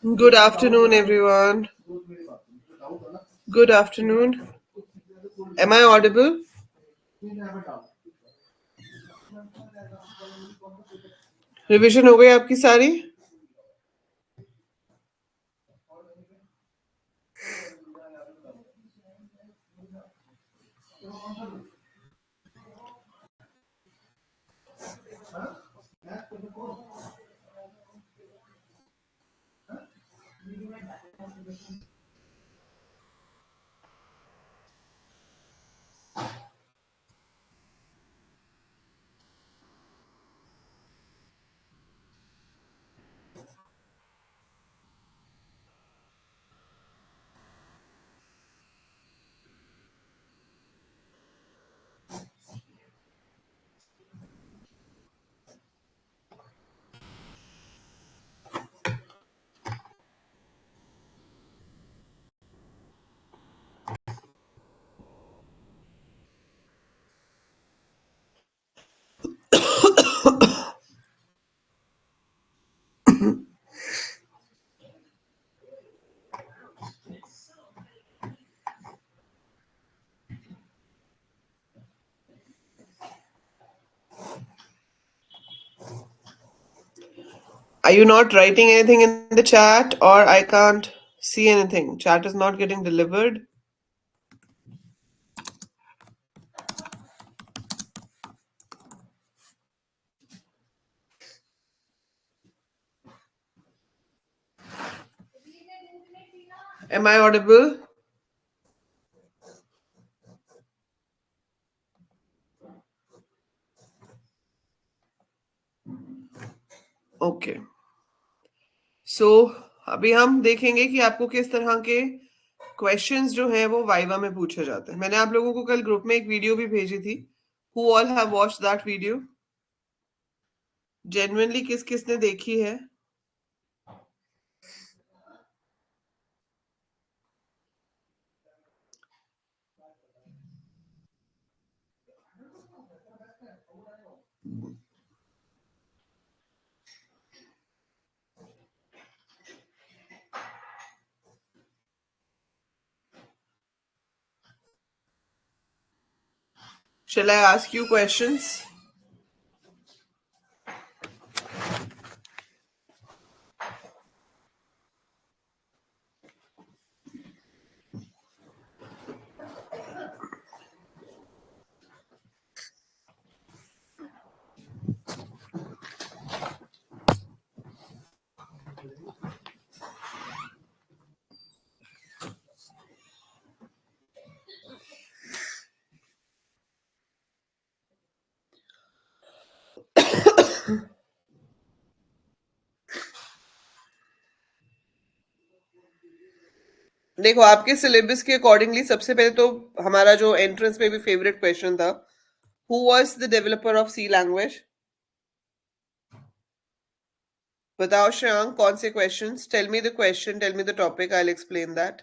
Good afternoon, everyone. Good afternoon. Am I audible? Revision हो गई आपकी सारी? Are you not writing anything in the chat, or I can't see anything? Chat is not getting delivered. Am I audible? Okay. So अभी हम देखेंगे कि आपको किस तरह के क्वेश्चंस जो हैं वो वाइवा में पूछे जाते हैं. मैंने आप लोगों को कल ग्रुप में एक वीडियो भी भेजी थी. Who all have watched that video? Genuinely किस किसने देखी है? Shall I ask you questions? देखो आपके सिलेबस के अकॉर्डिंगली सबसे पहले तो हमारा जो एंट्रेंस में भी फेवरेट क्वेश्चन था, who was the developer of C language? बताओ श्रेयांक, कौन से questions? Tell me the question, tell me the topic, I will explain that.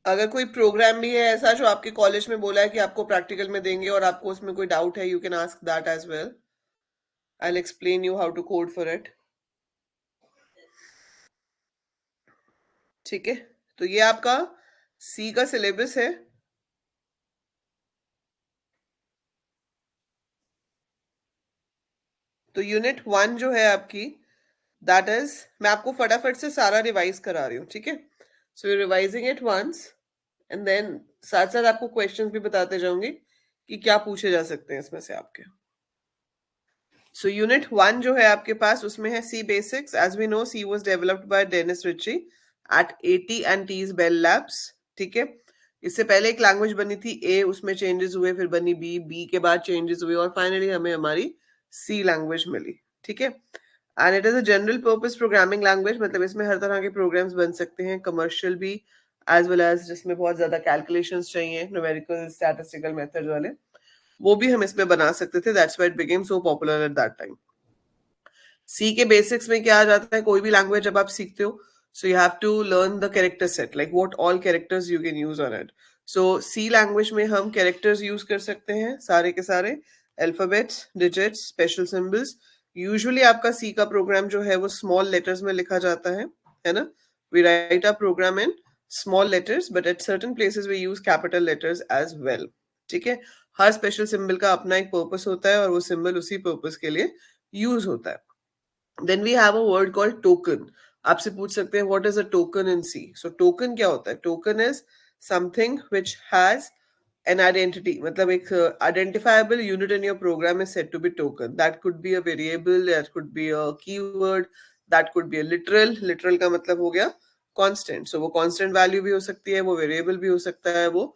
अगर कोई प्रोग्राम भी है ऐसा जो आपके कॉलेज में बोला है कि आपको प्रैक्टिकल में देंगे और आपको उसमें कोई डाउट है, you can ask that as well. I will explain you how to code for it. ठीक है, तो ये आपका सी का सिलेबस है. तो यूनिट 1 जो है आपकी, दैट इज, मैं आपको फटाफट से सारा रिवाइज करा रही हूँ, ठीक है? So you revising it once and then साथ साथ आपको क्वेश्चंस भी बताते जाऊंगी कि क्या पूछे जा सकते हैं इसमें से आपके. सो यूनिट 1 जो है आपके पास, उसमें है C basics. As we know, C was developed by Dennis Ritchie at AT and T's Bell Labs. ठीक है, इससे पहले एक लैंग्वेज बनी थी ए, उसमें चेंजेस हुए, फिर बनी बी, बी के बाद चेंजेस हुए और फाइनली हमें हमारी सी लैंग्वेज मिली. ठीक है, and it is a general purpose programming language. मतलब इसमें हर तरह के प्रोग्राम्स बन सकते हैं, कमर्शियल भी एज वेल एज जिसमें बहुत ज्यादा कैलकुलेशंस चाहिए, न्यूमेरिकल स्टैटिस्टिकल मेथड वाले, वो भी हम इसमें बना सकते थे. That's why it became so popular at that time. C के बेसिक्स में क्या आ जाता है, कोई भी लैंग्वेज जब आप सीखते हो, so you have to learn the character set, like what all characters you can use on it. So C language में हम कैरेक्टर्स यूज कर सकते हैं, सारे के सारे alphabets, digits, special symbols. Usually आपका सी का प्रोग्राम जो है वो स्मॉल लेटर्स में लिखा जाता है ना? We write a program in small letters but at certain places we use capital letters as well. ठीक है, हर स्पेशल सिंबल का अपना एक पर्पस होता है और वो सिंबल उसी पर्पस के लिए यूज होता है. Then we have a word called token. आपसे पूछ सकते हैं what is a token in C. So token क्या होता है? Token is something which has an identity. मतलब एक identifiable unit in your program is said to be token. That could be a variable, that could be a keyword, that could be a literal. Literal का मतलब हो गया constant. So वो constant value भी हो सकती है, वो variable भी हो सकता है, वो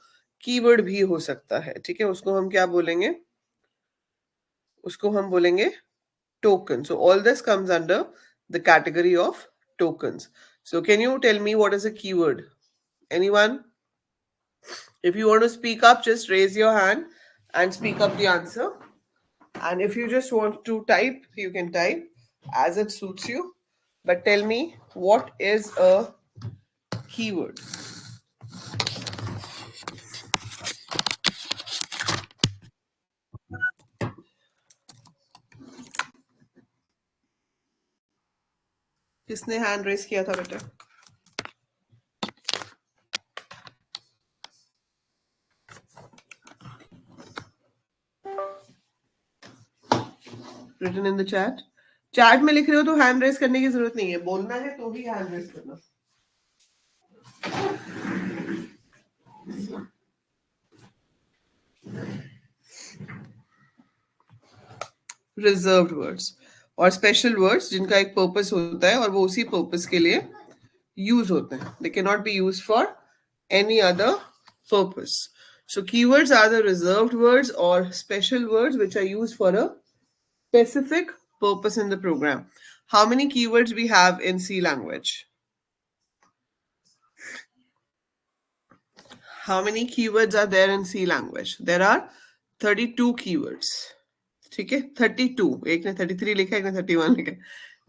keyword भी हो सकता है. ठीक है, उसको हम क्या बोलेंगे? उसको हम बोलेंगे token. So all this comes under the category of tokens. So can you tell me what is a keyword? Anyone? If you want to speak up, just raise your hand and speak up the answer. And if you just want to type, you can type as it suits you. But tell me, what is a keyword? किसने hand raise किया था बेटा? Written in the chat. Chat में लिख रहे हो तो hand raise करने की जरूरत नहीं है, बोलना है तो भी हैंड रेस करना. रिजर्व्ड वर्ड्स और स्पेशल वर्ड्स जिनका एक पर्पस होता है और वो उसी पर्पस के लिए यूज होते हैं. They can not B use for any other purpose. So keywords are the reserved words or special words which are used for a specific purpose in the program. How many keywords we have in C language? How many keywords are there in C language? There are 32 keywords. ठीक है, 32. एक ने 33 लिखा, एक ने 31 लिखा.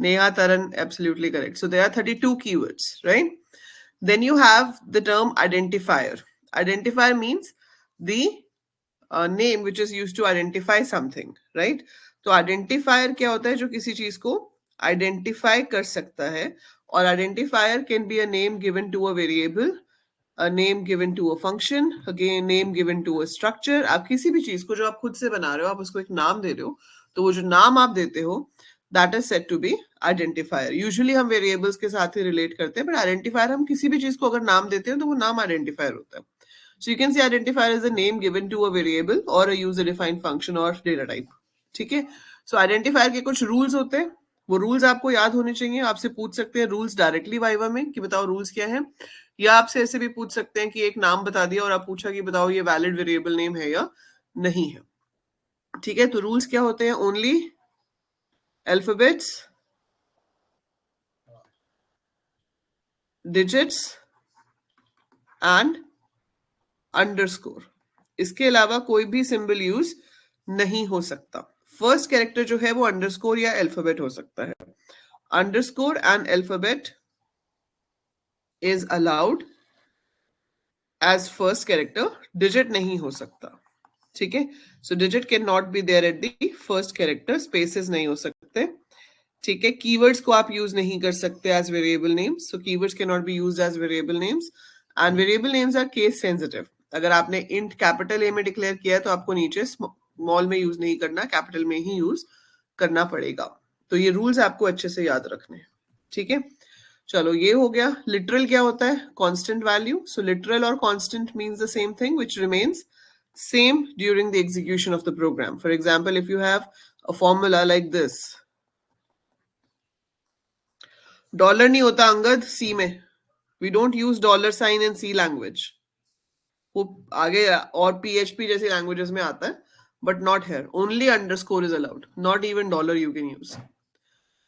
नेहा तरन absolutely correct. So there are 32 keywords, right? Then you have the term identifier. Identifier means the name which is used to identify something, right? तो identifier क्या होता है? जो किसी चीज को identify कर सकता है. और identifier can be a name given to a variable, a name given to a function, again name given to a structure. आप किसी भी चीज को जो आप खुद से बना रहे हो, आप उसको एक नाम दे रहे हो, तो वो जो नाम आप देते हो, that is said to be identifier. Usually हम variables के साथ ही relate करते हैं, but identifier हम किसी भी चीज को अगर नाम देते हैं तो वो नाम identifier होता है. So you can say identifier is a name given to a variable or a user defined function or data type. ठीक है। सो आइडेंटिफायर के कुछ रूल्स होते हैं, वो रूल्स आपको याद होने चाहिए। आपसे पूछ सकते हैं रूल्स डायरेक्टली वाइवा में कि बताओ रूल्स क्या है, या आपसे ऐसे भी पूछ सकते हैं कि एक नाम बता दिया और आप पूछा कि बताओ ये वैलिड वेरिएबल नेम है या नहीं है। ठीक है, तो रूल्स क्या होते हैं? Only alphabets, digits and underscore. इसके अलावा कोई भी सिंबल यूज नहीं हो सकता। फर्स्ट कैरेक्टर जो है वो अंडरस्कोर या अल्फाबेट हो सकता है। Underscore and alphabet is allowed as first character, digit नहीं हो सकता। ठीक है, so digit can not be there at the first character, spaces नहीं हो सकते। ठीक है, कीवर्ड्स को आप यूज नहीं कर सकते as variable names, so keywords can not be used as variable names and variable names are case sensitive. अगर आपने इंट कैपिटल ए में डिक्लेयर किया है तो आपको नीचे स्मॉल में यूज नहीं करना, कैपिटल में ही यूज करना पड़ेगा। तो ये रूल्स आपको अच्छे से याद रखने हैं। ठीक है, चलो ये हो गया। लिटरल क्या होता है? Constant value. सो लिटरल और constant means the same thing which remains same during the execution of the program. For example, if you have a formula like this, dollar नहीं होता अंगद सी में, we don't use dollar sign in C language. वो आगे और PHP जैसी languages में आता है, but not here. Only underscore is allowed, not even dollar you can use.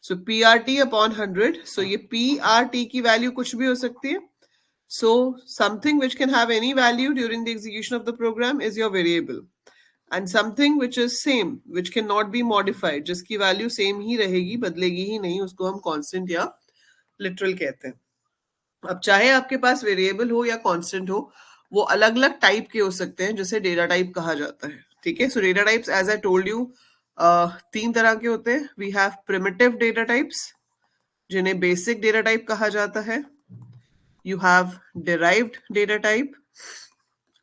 So PRT upon 100, so ये PRT की वैल्यू कुछ भी हो सकती है। So something which can have any value during the execution of the program is your variable, and something which is same which can not be modified, जिसकी value same ही रहेगी, बदलेगी ही नहीं, उसको हम कांस्टेंट या लिटरल कहते हैं। अब चाहे आपके पास वेरिएबल हो या कांस्टेंट हो, वो अलग अलग टाइप के हो सकते हैं, जिसे डेटा टाइप कहा जाता है। ठीक है, so data types as I told you 3 तरह के होते हैं। We have primitive data types, जिन्हें बेसिक डेटा टाइप कहा जाता है। You have derived data type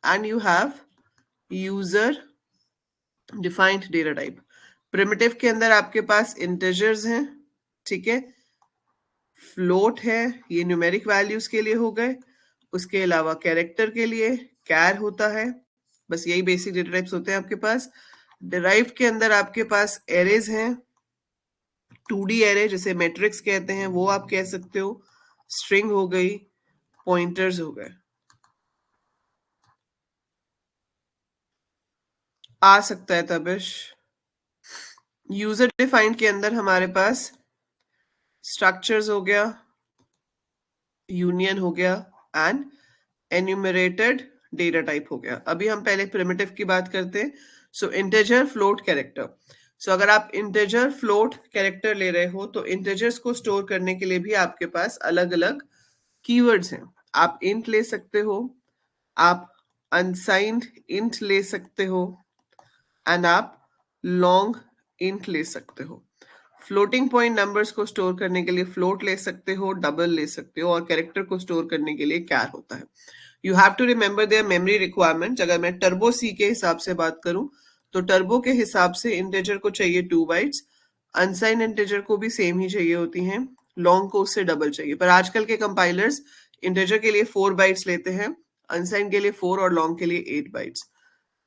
and you have user defined data type. Primitive के अंदर आपके पास इंटीजर्स हैं, ठीक है, फ्लोट है, ये न्यूमेरिक वैल्यूज के लिए हो गए। उसके अलावा कैरेक्टर के लिए कैर होता है। बस यही बेसिक डेटा टाइप्स होते हैं आपके पास। डिराइव के अंदर आपके पास एरेज हैं, 2D एरे जिसे मैट्रिक्स कहते हैं, वो आप कह सकते हो। स्ट्रिंग हो गई, पॉइंटर्स हो गए। आ सकता है तबिश। यूजर डिफाइंड के अंदर हमारे पास स्ट्रक्चर्स हो गया, यूनियन हो गया एंड एन्यूमरेटेड डेटा टाइप हो गया। अभी हम पहले प्रिमिटिव की बात करते हैं। सो इंटीजर, फ्लोट, कैरेक्टर। सो अगर आप इंटीजर, फ्लोट, कैरेक्टर ले रहे हो तो इंटीजर्स को स्टोर करने के लिए भी आपके पास अलग अलग कीवर्ड्स हैं। आप इंट ले सकते हो, आप अनसाइंड इंट ले सकते हो एंड आप लॉन्ग इंट ले सकते हो। फ्लोटिंग पॉइंट नंबर्स को स्टोर करने के लिए फ्लोट ले सकते हो, डबल ले सकते हो, और कैरेक्टर को स्टोर करने के लिए कैर होता है। You have to remember their memory requirement. अगर मैं टर्बो सी के हिसाब से बात करूं तो टर्बो के हिसाब से इंटीजर को चाहिए 2 बाइट्स, अनसाइन इंटीजर को भी सेम ही चाहिए होती हैं, लॉन्ग को उससे डबल चाहिए। पर आजकल के कंपाइलर्स इंटीजर के लिए 4 बाइट्स लेते हैं, अनसाइन के लिए 4 और लॉन्ग के लिए 8 बाइट्स।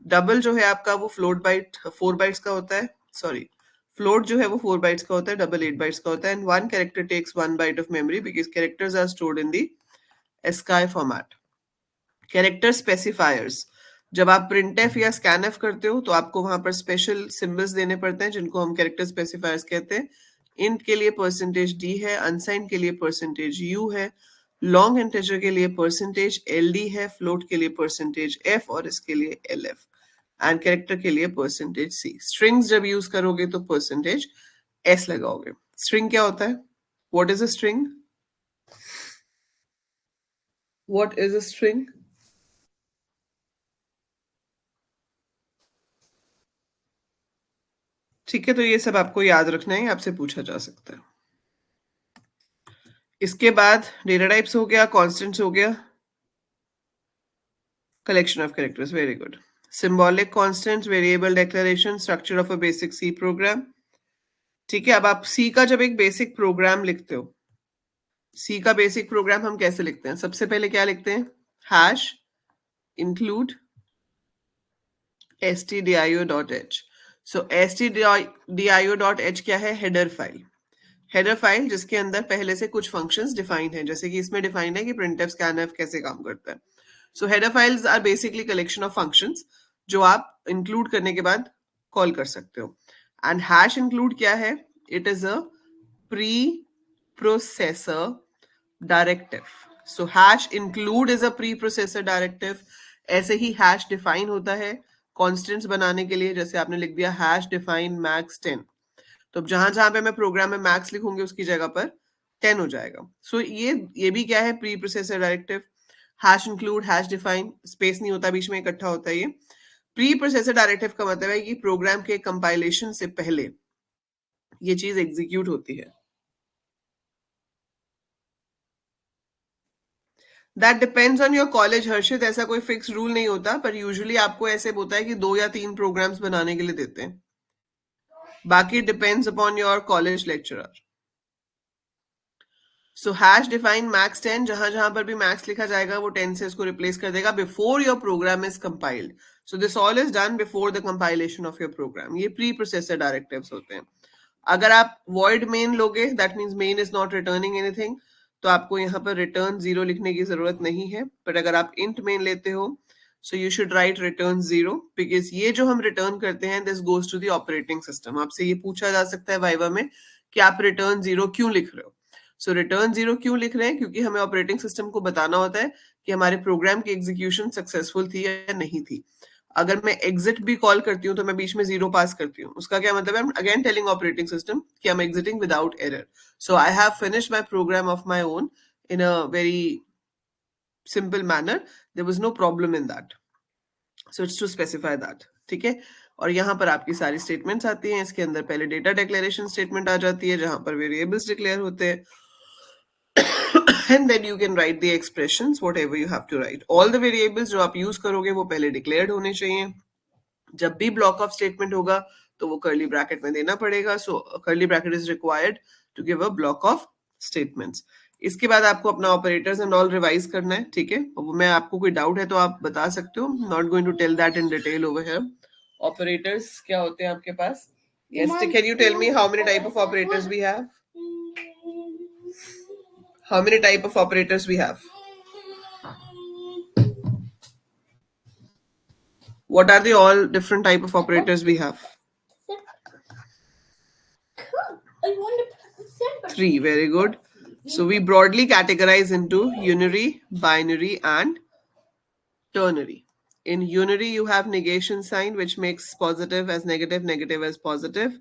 डबल जो है आपका वो फ्लोट बाइट 4 बाइट्स का होता है, सॉरी फ्लोट जो है वो 4 बाइट्स का होता है, डबल 8 बाइट्स का होता है। And one character takes 1 byte of memory because characters are stored in the ASCII format. Character specifiers, जब आप प्रिंटफ या स्कैनफ करते हो तो आपको वहां पर स्पेशल सिंबल्स देने पड़ते हैं, जिनको हम कैरेक्टर स्पेसिफायर्स कहते हैं। इंट के लिए %d है, अनसाइन के लिए %u है, लॉन्ग इंटीजर के लिए %ld है, फ्लोट के लिए %f और इसके लिए lf, एंड कैरेक्टर के लिए %c। स्ट्रिंग्स जब यूज करोगे तो %s लगाओगे। स्ट्रिंग क्या होता है? What is a string? What is a string? ठीक है, तो ये सब आपको याद रखना है, आपसे पूछा जा सकता है। इसके बाद डेटा टाइप्स हो गया, कॉन्स्टेंट्स हो गया, collection of characters, very good. Symbolic constants, variable declaration, structure of a basic C program. ठीक है, अब आप सी का जब एक बेसिक प्रोग्राम लिखते हो, सी का बेसिक प्रोग्राम हम कैसे लिखते हैं? सबसे पहले क्या लिखते हैं? Hash include stdio.h। सो stdio.h क्या है? Header file. हेडर फाइल जिसके अंदर पहले से कुछ फंक्शंस डिफाइंड है, जैसे कि इसमें डिफाइंड है कि printf scanf कैसे काम करता है। So header files are basically collection of functions जो आप इंक्लूड करने के बाद कॉल कर सकते हो। एंड हैश इंक्लूड क्या है? It is a pre processor directive. So hash include is a pre processor directive. ऐसे ही हैश डिफाइन होता है कॉन्स्टेंट्स बनाने के लिए, जैसे आपने लिख दिया हैश डिफाइन मैक्स 10, तो अब जहां जहां पे मैं प्रोग्राम में मैक्स लिखूंगी उसकी जगह पर 10 हो जाएगा। सो ये भी क्या है? Pre processor directive. Hash include, hash define, space नहीं होता बीच में, इकट्ठा होता है। ये प्री प्रोसेसर डायरेक्टिव का मतलब है कि प्रोग्राम के कंपाइलेशन से पहले ये चीज एग्जीक्यूट होती है। That depends on your college Harshit, ऐसा कोई फिक्स रूल नहीं होता, पर यूजुअली आपको ऐसे होता है कि 2 या 3 प्रोग्राम्स बनाने के लिए देते हैं। बाकी depends upon your college lecturer. So hash define max 10, जहां जहां पर भी मैक्स लिखा जाएगा वो 10 से इसको रिप्लेस कर देगा before your program is compiled. So this all is done before the compilation of your program. ये प्री प्रोसेसर डायरेक्टिव्स होते हैं। अगर आप void main लोगे, that means main is not returning anything, तो आपको यहाँ पर रिटर्न 0 लिखने की जरूरत नहीं है। बट अगर आप इंट मेन लेते हो, so you should write return 0, because ये जो हम रिटर्न करते हैं this goes to the operating system. आपसे ये पूछा जा सकता है वाइवा में कि आप रिटर्न 0 क्यों लिख रहे हो। सो रिटर्न 0 क्यों लिख रहे हैं? क्योंकि हमें ऑपरेटिंग सिस्टम को बताना होता है कि हमारे प्रोग्राम की एग्जीक्यूशन सक्सेसफुल थी या नहीं थी। अगर मैं एग्जिट भी कॉल करती हूँ तो मैं बीच में 0 पास करती हूँ, उसका क्या मतलब है? अगेन टेलिंग ऑपरेटिंग सिस्टम कि I am exiting without error. So I have finished my program of my own in a very simple manner, there was no problem in that. So it's to specify that, ठीक है। और यहाँ पर आपकी सारी statements आती हैं। इसके अंदर पहले डेटा डिक्लेरेशन स्टेटमेंट आ जाती है जहां पर वेरिएबल्स डिक्लेयर होते हैं, and then you can write the expressions whatever you have to write. all the variables जो आप यूज करोगे वो पहले डिक्लेयर्ड होने चाहिए। जब भी ब्लॉक ऑफ स्टेटमेंट होगा तो वो कर्ली ब्रैकेट में देना पड़ेगा। So curly bracket is required to give a block of statements. इसके बाद आपको अपना ऑपरेटर्स एंड ऑल रिवाइज करना है, ठीक है। मैं आपको कोई डाउट है तो आप बता सकते हो, not going to tell that in detail over here. Operators क्या होते हैं आपके पास? Yes, can you tell me how many type of operators we have? How many type of operators we have? What are the all different type of operators we have? 3, very good. So we broadly categorize into unary, binary and ternary. In unary you have negation sign which makes positive as negative, negative as positive.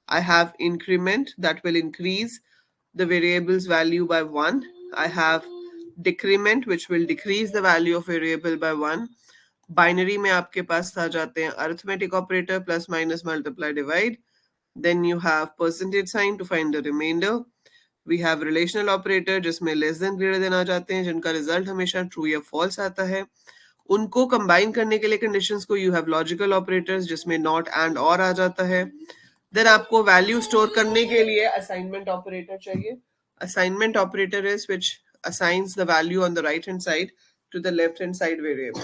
I have increment that will increase the variable's value by 1. I have decrement which will decrease the value of variable by 1. Binary में आपके पास आ जाते हैं arithmetic operator, plus minus multiply divide. Then you have percentage sign to find the remainder. We have relational operator जिसमें less than greater than आ जाते हैं, जिनका रिजल्ट हमेशा ट्रू या फॉल्स आता है। उनको कंबाइन करने के लिए कंडीशंस को यू हैव लॉजिकल ऑपरेटर्स जिसमें नॉट एंड और आ जाता है। देन आपको वैल्यू स्टोर करने के लिए असाइनमेंट ऑपरेटर चाहिए। Assignment operator is which assigns the value on the right hand side to the left hand side variable.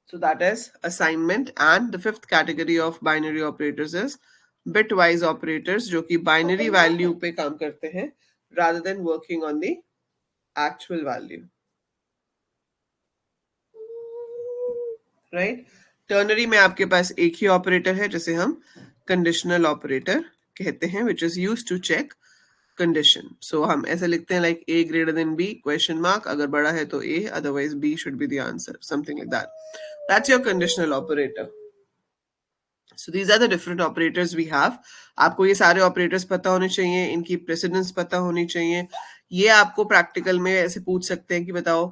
So that is assignment. And the fifth category of binary operators is bitwise operators जो कि binary value पे काम करते हैं rather than working on the actual value. Right? Ternary में आपके पास एक ही operator है जिसे हम conditional operator कहते हैं, which is used to check condition. So हम ऐसे लिखते हैं like a greater than b question mark, अगर बड़ा है तो a, otherwise b should be the answer, something like that. That's your conditional operator. So these are the different operators we have. आपको ये सारे operators पता होने चाहिए, इनकी precedence पता होनी चाहिए। ये आपको practical में ऐसे पूछ सकते हैं कि बताओ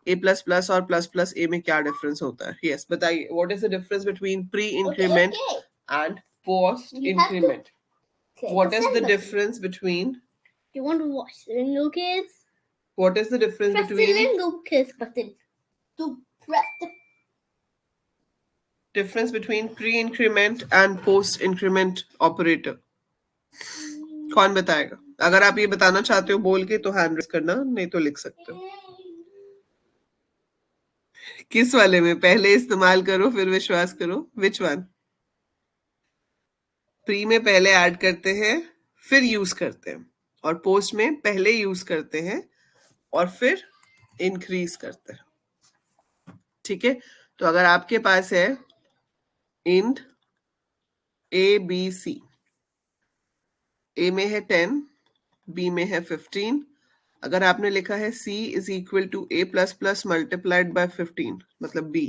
a plus plus और plus plus a में क्या difference होता है? Yes, बताइए, what is the difference between pre-increment and post-increment? What is the difference between? You want to watch the Lucas? What is the difference Press between the Lucas button to press the difference between pre-increment and post-increment operator? कौन बताएगा? अगर आप ये बताना चाहते हो बोल के तो हैंड रेज करना, नहीं तो लिख सकते हो। किस वाले में? पहले इस्तेमाल करो फिर विश्वास करो, विच वन? प्री में पहले ऐड करते हैं फिर यूज करते हैं, और पोस्ट में पहले यूज करते हैं और फिर इंक्रीज करते हैं। ठीक है, तो अगर आपके पास है इंड ए बी सी, ए में है 10, बी में है 15, अगर आपने लिखा है c is equal to a plus plus multiplied by 15 मतलब b,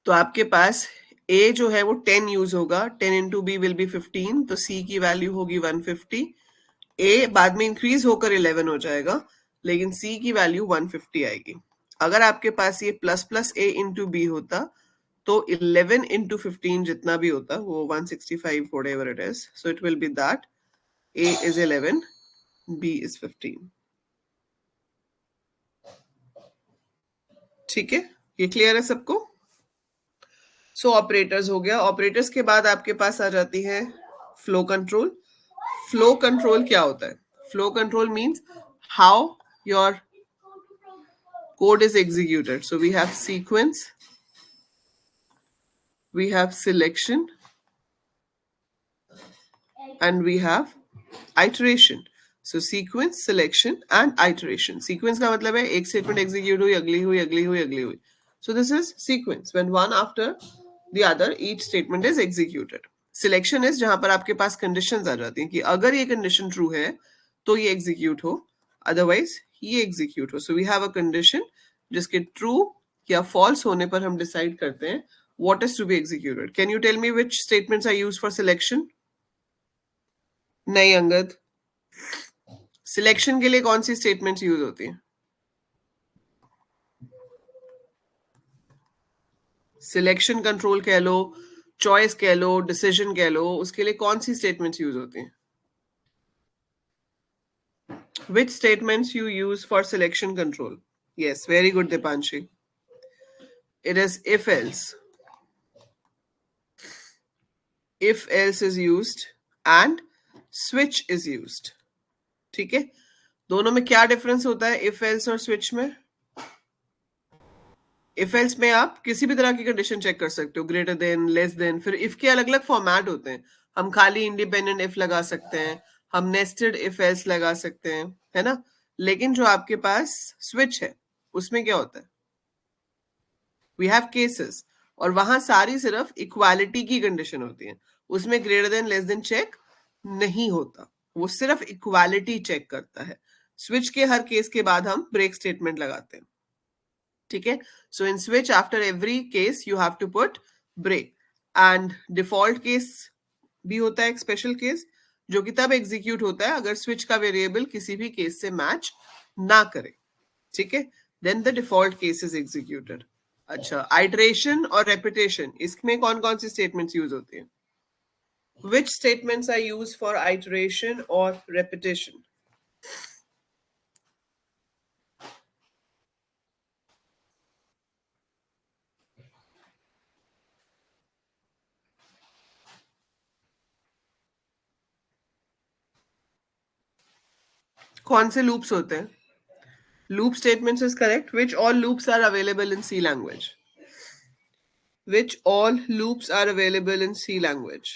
तो आपके पास a जो है वो 10 यूज होगा, 10 इंटू बी विल बी 15, तो c की वैल्यू होगी 150, a बाद में इंक्रीज होकर 11 हो जाएगा, लेकिन c की वैल्यू 150 आएगी। अगर आपके पास ये plus plus a into b होता तो 11 इंटू 15 जितना भी होता वो 165 whatever it is, so it will be that a is 11, b is 15। ठीक है, ये क्लियर है सबको? सो ऑपरेटर्स हो गया। ऑपरेटर्स के बाद आपके पास आ जाती है फ्लो कंट्रोल। फ्लो कंट्रोल क्या होता है? Flow control means how your code is executed. So we have sequence, we have selection, and we have iteration. So sequence, selection, and iteration. Sequence का मतलब है एक statement execute हुई, अगली हुई, अगली हुई, अगली हुई. So this is sequence. When one after the other, each statement is executed. Selection is जहां पर आपके पास conditions आ जाती हैं कि अगर ये condition true है तो ये execute हो, otherwise ये execute हो. So we have a condition जिसके true या false होने पर हम decide करते हैं what is to be executed. Can you tell me which statements are used for selection? नहीं अंगद, सिलेक्शन के लिए कौन सी स्टेटमेंट्स यूज होती हैं? सिलेक्शन कंट्रोल कह लो, चॉइस कह लो, डिसीजन कह लो, उसके लिए कौन सी स्टेटमेंट्स यूज होती हैं? Which statements you use for selection control? Yes, very good Dipanshi. It is if else. If else is used and switch is used. ठीक है, दोनों में क्या डिफरेंस होता है if else और switch में? इफ एल्स में आप किसी भी तरह की कंडीशन चेक कर सकते हो, ग्रेटर देन, लेस देन, फिर इफ के अलग अलग फॉर्मेट होते हैं। हम खाली इंडिपेंडेंट इफ लगा सकते हैं, हम नेस्टेड इफ एल्स लगा सकते हैं, है ना? लेकिन जो आपके पास स्विच है उसमें क्या होता है? वी हैव केसेस, और वहां सारी सिर्फ इक्वालिटी की कंडीशन होती है, उसमें greater than less than check नहीं होता, वो सिर्फ इक्वालिटी चेक करता है। स्विच के हर केस के बाद हम ब्रेक स्टेटमेंट लगाते हैं। ठीक है, so in switch after every case you have to put break, and default case भी होता है एक स्पेशल केस जो कि तब एग्जीक्यूट होता है अगर स्विच का वेरिएबल किसी भी केस से मैच ना करे। ठीक है, then the default case is executed. अच्छा, आइटरेशन और रेपिटेशन, इसमें कौन कौन सी स्टेटमेंट्स यूज होती हैं? Which statements are used for iteration or repetition? कौन से लूप्स होते हैं? Loop statements is correct. Which all loops are available in C language? Which all loops are available in C language?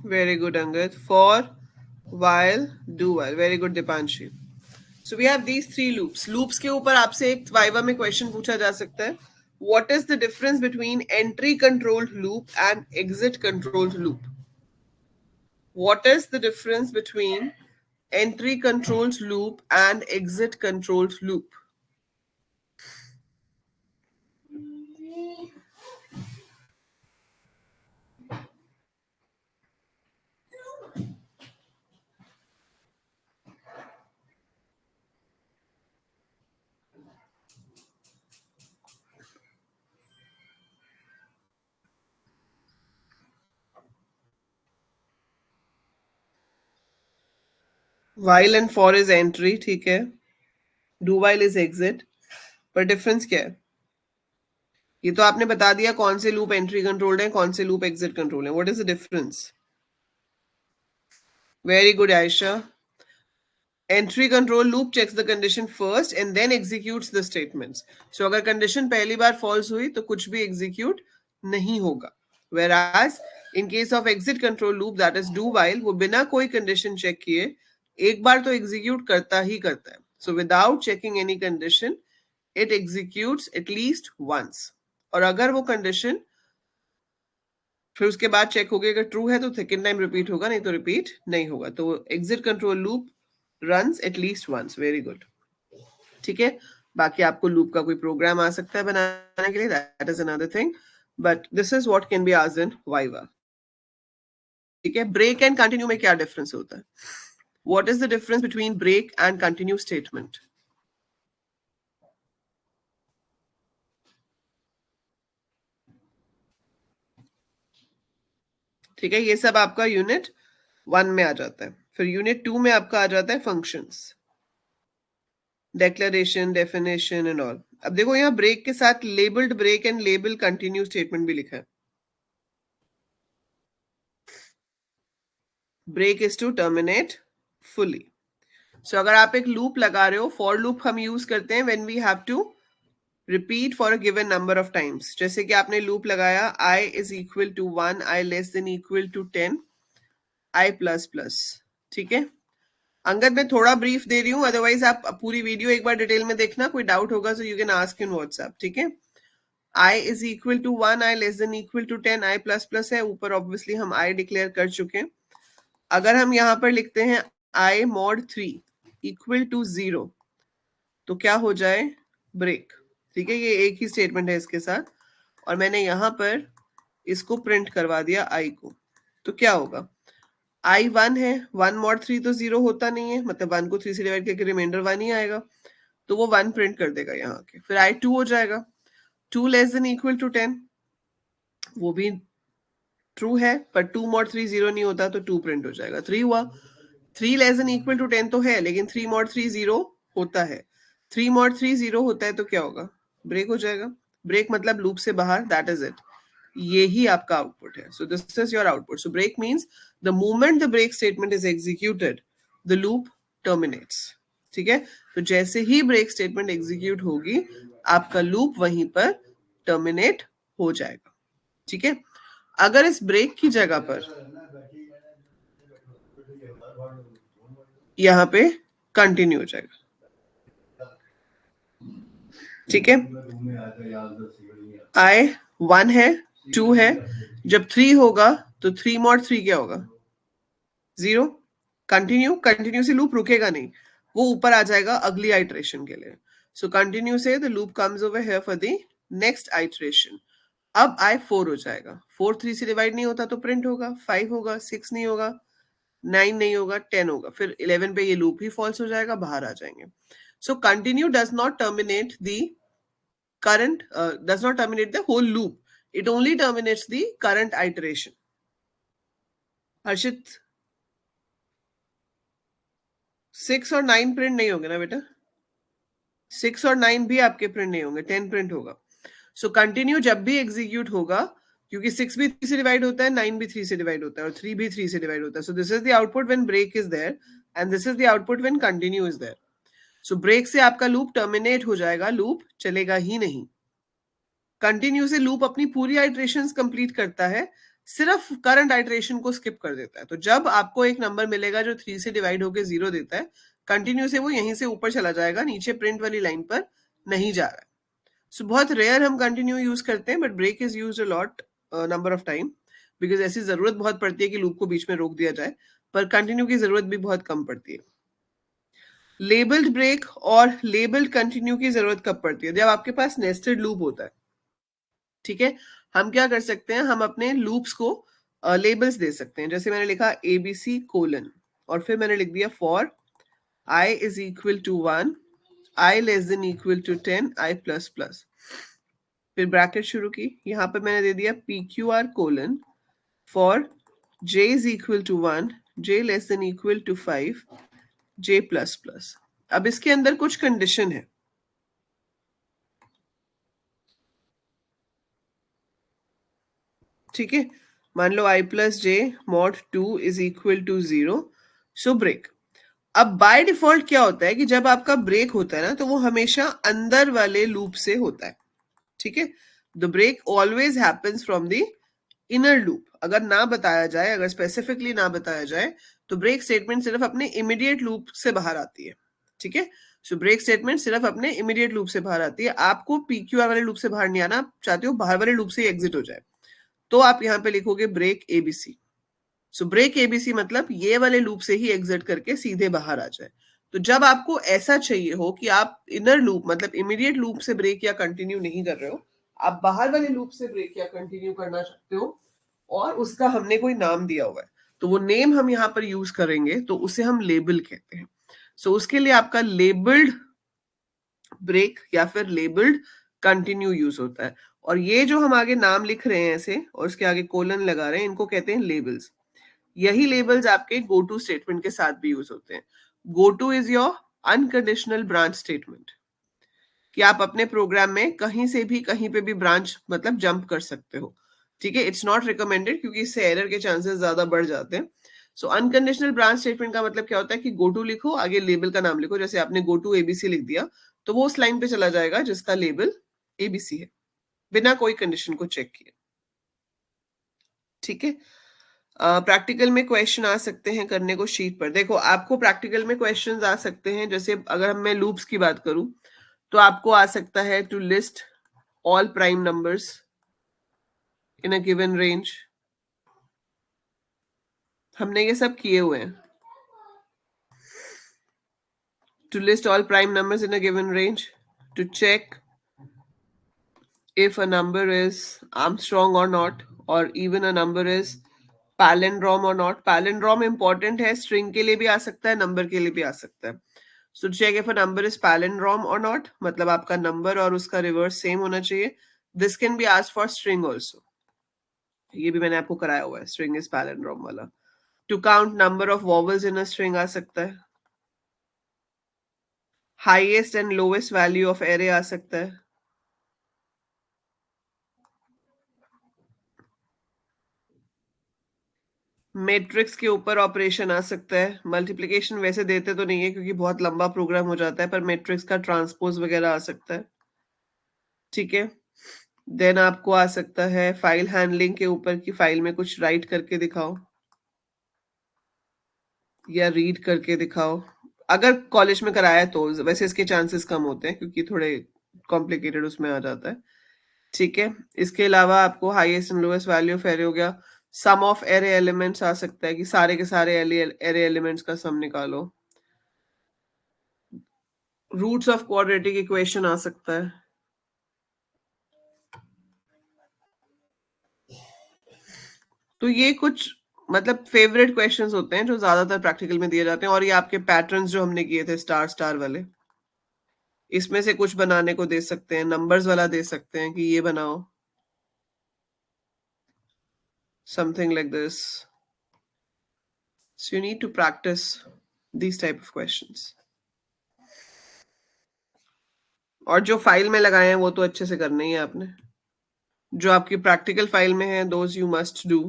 Very good, Angad. For, while, do while. Very good, Dipanshi. So we have these three loops. Loops के ऊपर आपसे एक viva में question पूछा जा सकता है. What is the difference between entry controlled loop and exit controlled loop? What is the difference between entry controlled loop and exit controlled loop? While and for is entry, ठीक है. Do while is exit. पर difference क्या है? ये तो आपने बता दिया कौन से लूप एंट्री कंट्रोल्ड है, कौन से लूप एग्जिट कंट्रोल है. What is the difference? Very good Ayesha. Entry control loop checks the condition first and then executes the statements. So अगर कंडीशन पहली बार फॉल्स हुई तो कुछ भी एग्जीक्यूट नहीं होगा. Whereas in case of exit control loop, that is do while, वो बिना कोई कंडीशन चेक किए एक बार तो एग्जीक्यूट करता ही करता है. So without checking any condition it executes at least once. और अगर वो कंडीशन फिर उसके बाद चेक होगी, अगर ट्रू है तो सेकेंड टाइम रिपीट होगा, नहीं तो रिपीट नहीं होगा. तो exit control loop runs at least once. Very good. ठीक है, बाकी आपको लूप का कोई प्रोग्राम आ सकता है बनाने के लिए, that is another thing, but this is what can be asked in viva. ठीक है, ब्रेक एंड कंटिन्यू में क्या डिफरेंस होता है? What is the difference between break and continue statement? ठीक है, ये सब आपका यूनिट 1 में आ जाता है. फिर यूनिट 2 में आपका आ जाता है functions, declaration, definition and all. अब देखो यहाँ ब्रेक के साथ labelled break and label continue statement भी लिखा है. Break is to terminate fully. So अगर आप एक लूप लगा रहे हो, फॉर लूप हम यूज करते हैं when we have to repeat for a given number of times. जैसे कि आपने लूप लगाया i is equal to 1, i less than equal to 10, i plus plus. ठीक है, अंगद मैं थोड़ा ब्रीफ दे रही हूँ, अदरवाइज आप पूरी वीडियो एक बार डिटेल में देखना, कोई डाउट होगा so you can ask in WhatsApp. ठीक है, i is equal to 1, i less than equal to 10, i plus plus है. ऊपर ऑब्वियसली हम i डिक्लेयर कर चुके हैं. अगर हम यहाँ पर लिखते हैं i mod 3 इक्वल टू 0 तो क्या हो जाए? ब्रेक. ठीक है, ये एक ही स्टेटमेंट है इसके साथ, और मैंने यहाँ पर इसको प्रिंट करवा दिया i को. तो क्या होगा? i 1 है, 1 mod 3 तो 0 होता नहीं है, मतलब 1 को 3 से डिवाइड करके रिमाइंडर 1 ही आएगा, तो वो 1 प्रिंट कर देगा यहाँ के. फिर i 2 हो जाएगा, 2 लेस देन इक्वल टू 10, वो भी ट्रू है, पर 2 mod 3 0 नहीं होता तो 2 प्रिंट हो जाएगा. 3 हुआ, 3 लेस देन इक्वल टू 10 तो है, लेकिन 3 mod 3 0 होता है. 3 mod 3 0 होता है तो क्या होगा? ब्रेक हो जाएगा. ब्रेक मतलब लूप से बाहर, दैट इज इट. ये ही आपका आउटपुट है. So this is your output. So break means the moment the break statement is executed the loop terminates. ठीक है, तो जैसे ही ब्रेक स्टेटमेंट एग्जीक्यूट होगी आपका लूप वहीं पर टर्मिनेट हो जाएगा. ठीक है, अगर इस ब्रेक की जगह पर यहाँ पे कंटिन्यू हो जाएगा. ठीक है, i 1 है, 2 है, जब 3 होगा तो 3 mod 3 क्या होगा? 0. कंटिन्यू, कंटिन्यू से लूप रुकेगा नहीं, वो ऊपर आ जाएगा अगली आइट्रेशन के लिए. सो कंटिन्यू से the loop comes over here for the next iteration. अब i 4 हो जाएगा. 4 3 से डिवाइड नहीं होता तो प्रिंट होगा. 5 होगा, 6 नहीं होगा, 9 नहीं होगा, 10 होगा. फिर 11 पे ये लूप ही फॉल्स हो जाएगा, बाहर आ जाएंगे. So continue does not terminate the current, does not terminate the whole loop. It only terminates the current iteration. हर्षित 6 और 9 प्रिंट नहीं होंगे ना बेटा? 6 और 9 भी आपके प्रिंट नहीं होंगे, 10 प्रिंट होगा. सो कंटिन्यू जब भी एग्जीक्यूट होगा, क्योंकि 6 भी 3 से डिवाइड होता है, 9 भी 3 से डिवाइड होता है, और 3 भी 3 से डिवाइड होता है. So this is the output when break is there and this is the output when continue is there. So break से आपका लूप टर्मिनेट हो जाएगा, लूप चलेगा ही नहीं. कंटिन्यू से लूप अपनी पूरी आइट्रेशंस कंप्लीट करता है, सिर्फ करंट आइट्रेशन को स्किप कर देता है. तो जब आपको एक नंबर मिलेगा जो 3 से डिवाइड होकर 0 देता है, कंटिन्यू से वो यहीं से ऊपर चला जाएगा, नीचे प्रिंट वाली लाइन पर नहीं जा रहा है. सो बहुत रेयर हम कंटिन्यू यूज करते हैं, but break is used a lot number of time, because ऐसी जरूरत बहुत पड़ती है कि लूप को बीच में रोक दिया जाए, पर कंटिन्यू की जरूरत भी बहुत कम पड़ती है. लेबल्ड ब्रेक और लेबल्ड कंटिन्यू की जरूरत कब पड़ती है? जब आपके पास नेस्टेड लूप होता है. ठीक है, हम क्या कर सकते हैं, हम अपने लूप्स को लेबल्स दे सकते हैं. जैसे मैंने लिखा ABC कोलन, और फिर मैंने लिख दिया for i is equal to 1, i less than equal to 10, i plus plus. फिर ब्रैकेट शुरू की, यहाँ पर मैंने दे दिया PQR colon for j is equal to 1, j less than equal to 5, j plus plus. अब इसके अंदर कुछ कंडीशन है. ठीक है, मान लो i plus j mod 2 is equal to 0, so break. अब बाय डिफॉल्ट क्या होता है कि जब आपका ब्रेक होता है ना, तो वो हमेशा अंदर वाले लूप से होता है, ठीक है। The break always happens from the inner loop. अगर ना बताया जाए, अगर स्पेसिफिकली ना बताया जाए, तो ब्रेक स्टेटमेंट सिर्फ अपने इमीडिएट लूप से बाहर आती है, ठीक है। सो ब्रेक स्टेटमेंट सिर्फ अपने इमीडिएट लूप से बाहर आती है। आपको पीक्यूआर वाले लूप से बाहर नहीं आना, आप चाहते हो बाहर वाले लूप से एग्जिट हो जाए, तो आप यहाँ पे लिखोगे break ABC. So break ABC मतलब ये वाले लूप से ही एग्जिट करके सीधे बाहर आ जाए। तो जब आपको ऐसा चाहिए हो कि आप इनर लूप मतलब इमीडिएट लूप से ब्रेक या कंटिन्यू नहीं कर रहे हो, आप बाहर वाले लूप से ब्रेक या कंटिन्यू करना चाहते हो, और उसका हमने कोई नाम दिया हुआ है, तो वो नेम हम यहाँ पर यूज करेंगे, तो उसे हम लेबल कहते हैं। सो उसके लिए आपका लेबल्ड ब्रेक या फिर लेबल्ड कंटिन्यू यूज होता है। और ये जो हम आगे नाम लिख रहे हैं ऐसे और उसके आगे कोलन लगा रहे हैं, इनको कहते हैं लेबल्स। यही लेबल्स आपके गो टू स्टेटमेंट के साथ भी यूज होते हैं। Go two is your unconditional branch statement, कि आप अपने प्रोग्राम में कहीं से भी कहीं पे भी ब्रांच मतलब जंप कर सकते हो, ठीक है। इट्स नॉट रिकमेंडेड क्योंकि इससे एरर के चांसेस ज्यादा बढ़ जाते हैं। सो अनकंडीशनल ब्रांच स्टेटमेंट का मतलब क्या होता है कि गो टू लिखो, आगे लेबल का नाम लिखो। जैसे आपने गो टू एबीसी लिख दिया, तो वो उस लाइन पे चला जाएगा जिसका लेबल एबीसी है, बिना कोई कंडीशन को चेक किए, ठीक है। प्रैक्टिकल में क्वेश्चन आ सकते हैं करने को शीट पर। देखो आपको प्रैक्टिकल में क्वेश्चंस आ सकते हैं, जैसे अगर मैं लूप्स की बात करूं, तो आपको आ सकता है to list all prime numbers in a given range. हमने ये सब किए हुए हैं। To list all prime numbers in a given range, to check if a number is Armstrong or not, or even a number is palindrome or not. Palindrome important है, string के लिए भी आ सकता है, number के लिए भी आ सकता है। So check if a number is palindrome or not, मतलब आपका number और उसका reverse same होना चाहिए। This can be asked for string also, ये भी मैंने आपको कराया हुआ है, string is palindrome वाला। To count number of vowels in a string आ सकता है। Highest and lowest value of array आ सकता है। मैट्रिक्स के ऊपर ऑपरेशन आ सकता है। मल्टीप्लिकेशन वैसे देते तो नहीं है क्योंकि बहुत लंबा प्रोग्राम हो जाता है, पर मैट्रिक्स का ट्रांसपोज वगैरह आ सकता है, ठीक है। देन आपको आ सकता है फाइल हैंडलिंग के ऊपर, की फाइल में कुछ राइट करके दिखाओ या रीड करके दिखाओ। अगर कॉलेज में कराया है तो वैसे इसके चांसेस कम होते हैं क्योंकि थोड़े कॉम्प्लिकेटेड उसमें आ जाता है, ठीक है। इसके अलावा आपको highest and lowest value of array हो गया। सम ऑफ एरे एलिमेंट्स आ सकता है कि सारे के सारे एरे एलिमेंट्स का सम निकालो। रूट्स ऑफ क्वाड्रेटिक इक्वेशन आ सकता है। तो ये कुछ मतलब फेवरेट क्वेश्चंस होते हैं जो ज्यादातर प्रैक्टिकल में दिए जाते हैं, और ये आपके पैटर्न्स जो हमने किए थे स्टार स्टार वाले, इसमें से कुछ बनाने को दे सकते हैं, नंबर्स वाला दे सकते हैं कि ये बनाओ, something like this. So you need to practise this type of questions. और जो फाइल में लगाए हैं वो तो अच्छे से करने ही है आपने। जो आपकी प्रैक्टिकल फाइल में है, those you must do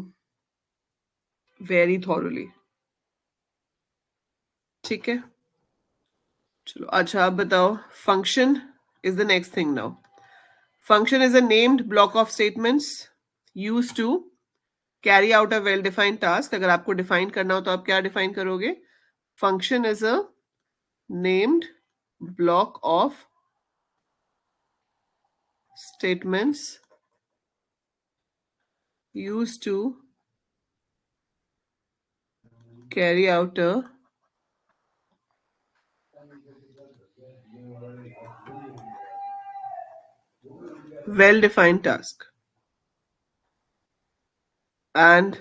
very thoroughly, ठीक है। चलो अच्छा, आप बताओ। Function is the next thing now. Function is a named block of statements used to carry out a well-defined task. अगर आपको define करना हो तो आप क्या define करोगे? Function is a named block of statements used to carry out a well-defined task and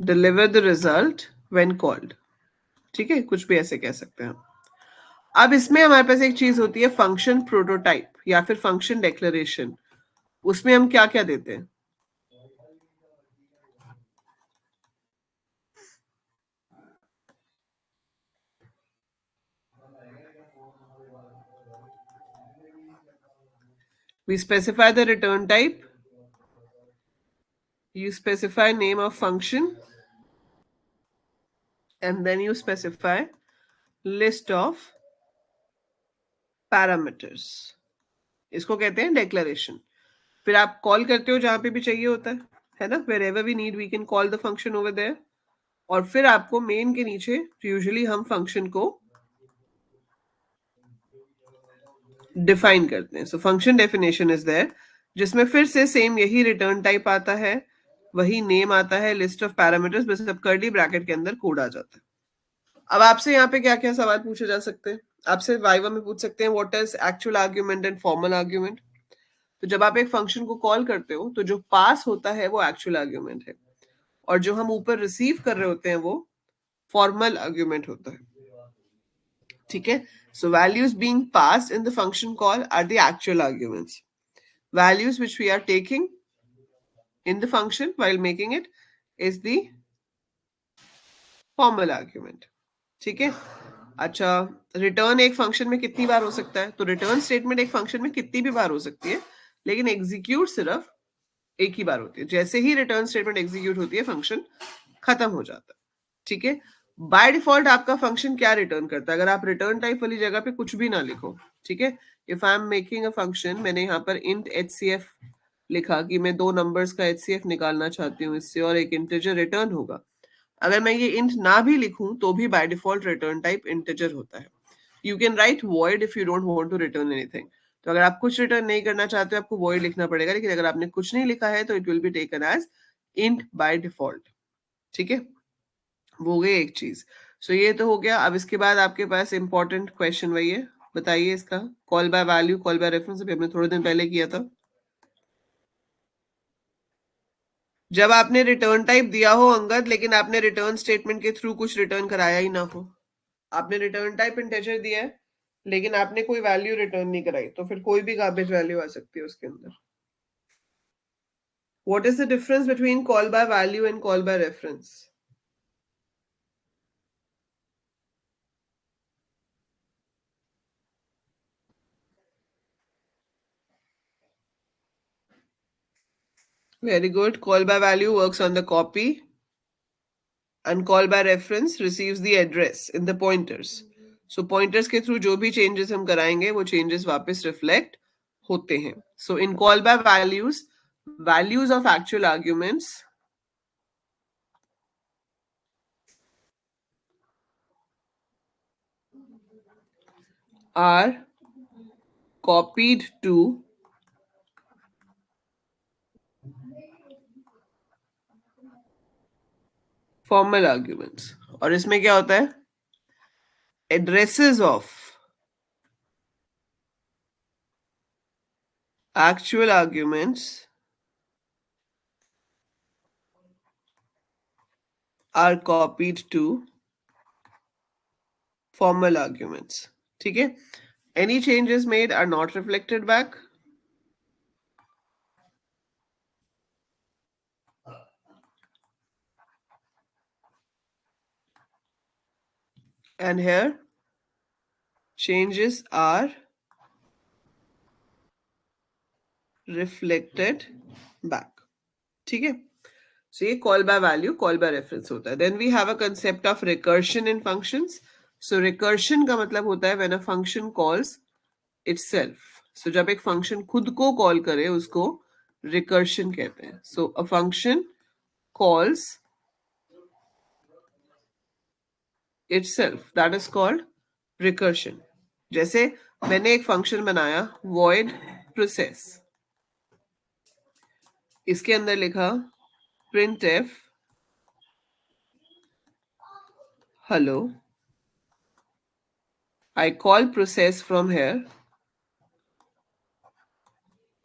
deliver the result when called. ठीक है, कुछ भी ऐसे कह सकते हैं। अब इसमें हमारे पास एक चीज होती है फंक्शन प्रोटोटाइप या फिर फंक्शन डेक्लेरेशन। उसमें हम क्या क्या देते हैं? We specify the return type, you specify name of function, and then you specify list of parameters. इसको कहते हैं declaration. फिर आप कॉल करते हो जहां पे भी चाहिए होता है ना, wherever we need we can call the function over there. और फिर आपको मेन के नीचे यूजुअली हम फंक्शन को डिफाइन करते हैं. So function definition is there, जिसमें फिर से सेम यही रिटर्न टाइप आता है, वही नेम आता है, लिस्ट ऑफ पैरामीटर्स, बस अब कर्ली ब्रैकेट के अंदर कोड आ जाता है. अब आपसे यहाँ पे क्या क्या सवाल पूछे जा सकते हैं? आपसे वाइवा में पूछ सकते हैं what is actual argument and formal argument. तो जब आप एक फंक्शन को कॉल करते हो तो जो पास होता है वो एक्चुअल आर्ग्यूमेंट है, और जो हम ऊपर रिसीव कर रहे होते हैं वो फॉर्मल आर्ग्यूमेंट होता है. ठीक है. So values being passed in the function call are the actual arguments. Values which we are taking in the function while making it is the formal argument. ठीक है. अच्छा, रिटर्न एक फंक्शन में कितनी बार हो सकता है? तो रिटर्न स्टेटमेंट एक फंक्शन में कितनी भी बार हो सकती है, लेकिन एग्जीक्यूट सिर्फ एक ही बार होती है. जैसे ही रिटर्न स्टेटमेंट एग्जीक्यूट होती है फंक्शन खत्म हो जाता है. ठीक है. बाय डिफॉल्ट आपका फंक्शन क्या रिटर्न करता है? अगर आप रिटर्न टाइप वाली जगह पे कुछ भी ना लिखो, ठीक है, if I am making a function, मैंने यहाँ पर int HCF लिखा कि मैं 2 नंबर्स का HCF निकालना चाहती हूँ इससे, और एक इंटीजर रिटर्न होगा. अगर मैं ये int ना भी लिखूं तो भी by default return type integer होता है. You can write void if you don't want to return anything. तो अगर आप कुछ रिटर्न नहीं करना चाहते हो आपको void लिखना पड़ेगा, लेकिन अगर आपने कुछ नहीं लिखा है तो it will be taken as int by default. ठीक है, वो हो गई एक चीज. सो ये तो हो गया. अब इसके बाद आपके पास इंपॉर्टेंट क्वेश्चन वही है, बताइए इसका. Call by value, call by reference अभी हमने थोड़े दिन पहले किया था. जब आपने रिटर्न टाइप दिया हो अंगद, लेकिन आपने रिटर्न स्टेटमेंट के थ्रू कुछ रिटर्न कराया ही ना हो, आपने रिटर्न टाइप इंटीजर दिया है लेकिन आपने कोई वैल्यू रिटर्न नहीं कराई, तो फिर कोई भी गार्बेज वैल्यू आ सकती है उसके अंदर. What is the difference between call by value and call by reference? Very good. Call by value works on the copy, and call by reference receives the address in the pointers. So pointers के through जो भी changes हम कराएंगे वो changes वापस reflect होते हैं. So in call by values, values of actual arguments are copied to formal arguments. और इसमें क्या होता है? Addresses of actual arguments are copied to formal arguments. ठीक है. Any changes made are not reflected back. And here changes are reflected back. ठीक है. So ये call by value, call by reference होता है. Then we have a concept of recursion in functions. So recursion का मतलब होता है when a function calls itself. So जब एक function खुद को call करे उसको recursion कहते हैं. So a function calls itself, that is called recursion. जैसे मैंने एक function बनाया void process, इसके अंदर लिखा printf hello, I call process from here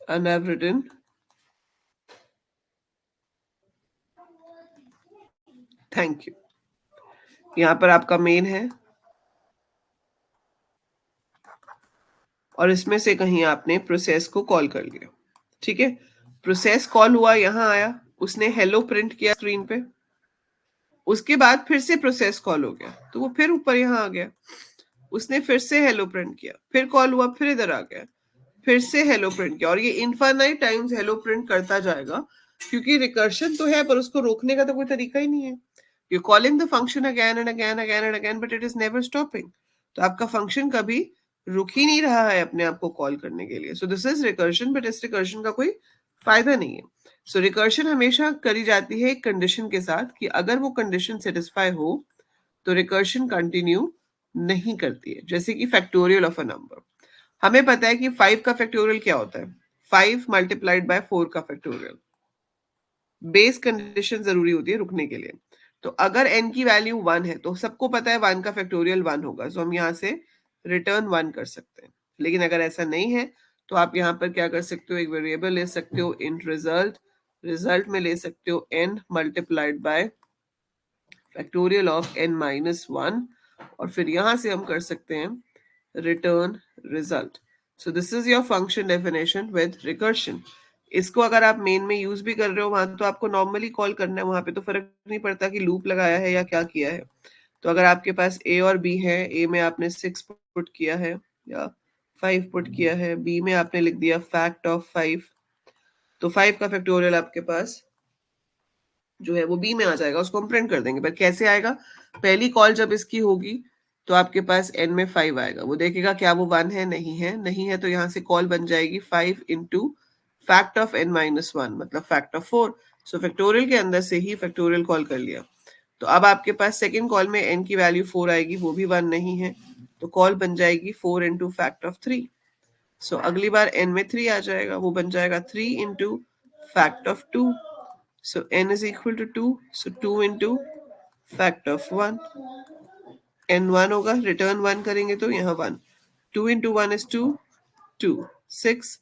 and I've written thank you. यहां पर आपका मेन है और इसमें से कहीं आपने प्रोसेस को कॉल कर लिया. ठीक है, प्रोसेस कॉल हुआ, यहां आया, उसने हेलो प्रिंट किया स्क्रीन पे, उसके बाद फिर से प्रोसेस कॉल हो गया तो वो फिर ऊपर यहां आ गया, उसने फिर से हेलो प्रिंट किया, फिर कॉल हुआ, फिर इधर आ गया, फिर से हेलो प्रिंट किया, और ये इनफाइनाइट टाइम्स हेलो प्रिंट करता जाएगा क्योंकि रिकर्शन तो है पर उसको रोकने का तो कोई तरीका ही नहीं है. You calling the function again and again again and again but it is never stopping. तो आपका फंक्शन कभी रुक ही नहीं रहा है अपने आप को कॉल करने के लिए। सो दिस इज रिकर्शन, बट इस रिकर्शन का कोई फायदा नहीं है। सो रिकर्शन हमेशा करी जाती है एक कंडीशन के साथ कि अगर वो कंडीशन सेटिस्फाई हो तो रिकर्शन कंटिन्यू नहीं करती है। जैसे कि फैक्टोरियल ऑफ अ नंबर, हमें पता है कि 5 का फैक्टोरियल क्या होता है, 5 मल्टीप्लाइड बाय 4 का फैक्टोरियल। बेस कंडीशन जरूरी होती है रुकने के लिए। तो अगर n की वैल्यू 1 है तो सबको पता है 1 का फैक्टोरियल 1 होगा, सो हम यहाँ से रिटर्न 1 कर सकते हैं। लेकिन अगर ऐसा नहीं है तो आप यहाँ पर क्या कर सकते हो, एक वेरिएबल ले सकते हो इंट रिजल्ट, रिजल्ट में ले सकते हो n multiplied by factorial of n minus 1, और फिर यहां से हम कर सकते हैं return result. So this is your function definition with recursion. इसको अगर आप मेन में यूज भी कर रहे हो वहां तो आपको नॉर्मली कॉल करना है, वहां पे तो फर्क नहीं पड़ता कि लूप लगाया है या क्या किया है। तो अगर आपके पास a और b है, a में आपने 6 पुट किया है या 5 पुट किया है, b में आपने लिख दिया फैक्ट ऑफ 5, तो 5 का फैक्टोरियल आपके पास जो है वो b में आ जाएगा, उसको हम प्रिंट कर देंगे। पर कैसे आएगा, पहली कॉल जब इसकी होगी तो आपके पास n में 5 आएगा, वो देखेगा क्या वो 1 है, नहीं है, नहीं है तो यहाँ से कॉल बन जाएगी 5 into fact of n minus 1 मतलब फैक्ट ऑफ 4। सो फैक्टोरियल के अंदर से ही फैक्टोरियल कॉल कर लिया। तो अब आपके पास सेकेंड कॉल में n की वैल्यू 4 आएगी, वो भी 1 नहीं है, तो कॉल बन जाएगी 4 इंटू फैक्ट ऑफ 3। सो अगली बार n में 3 आ जाएगा, वो बन जाएगा 3 into fact of 2। So n is equal to 2. So 2 into fact of 1. n 1 होगा, रिटर्न 1 करेंगे तो यहाँ 1। 2 into 1 is 2. 2 6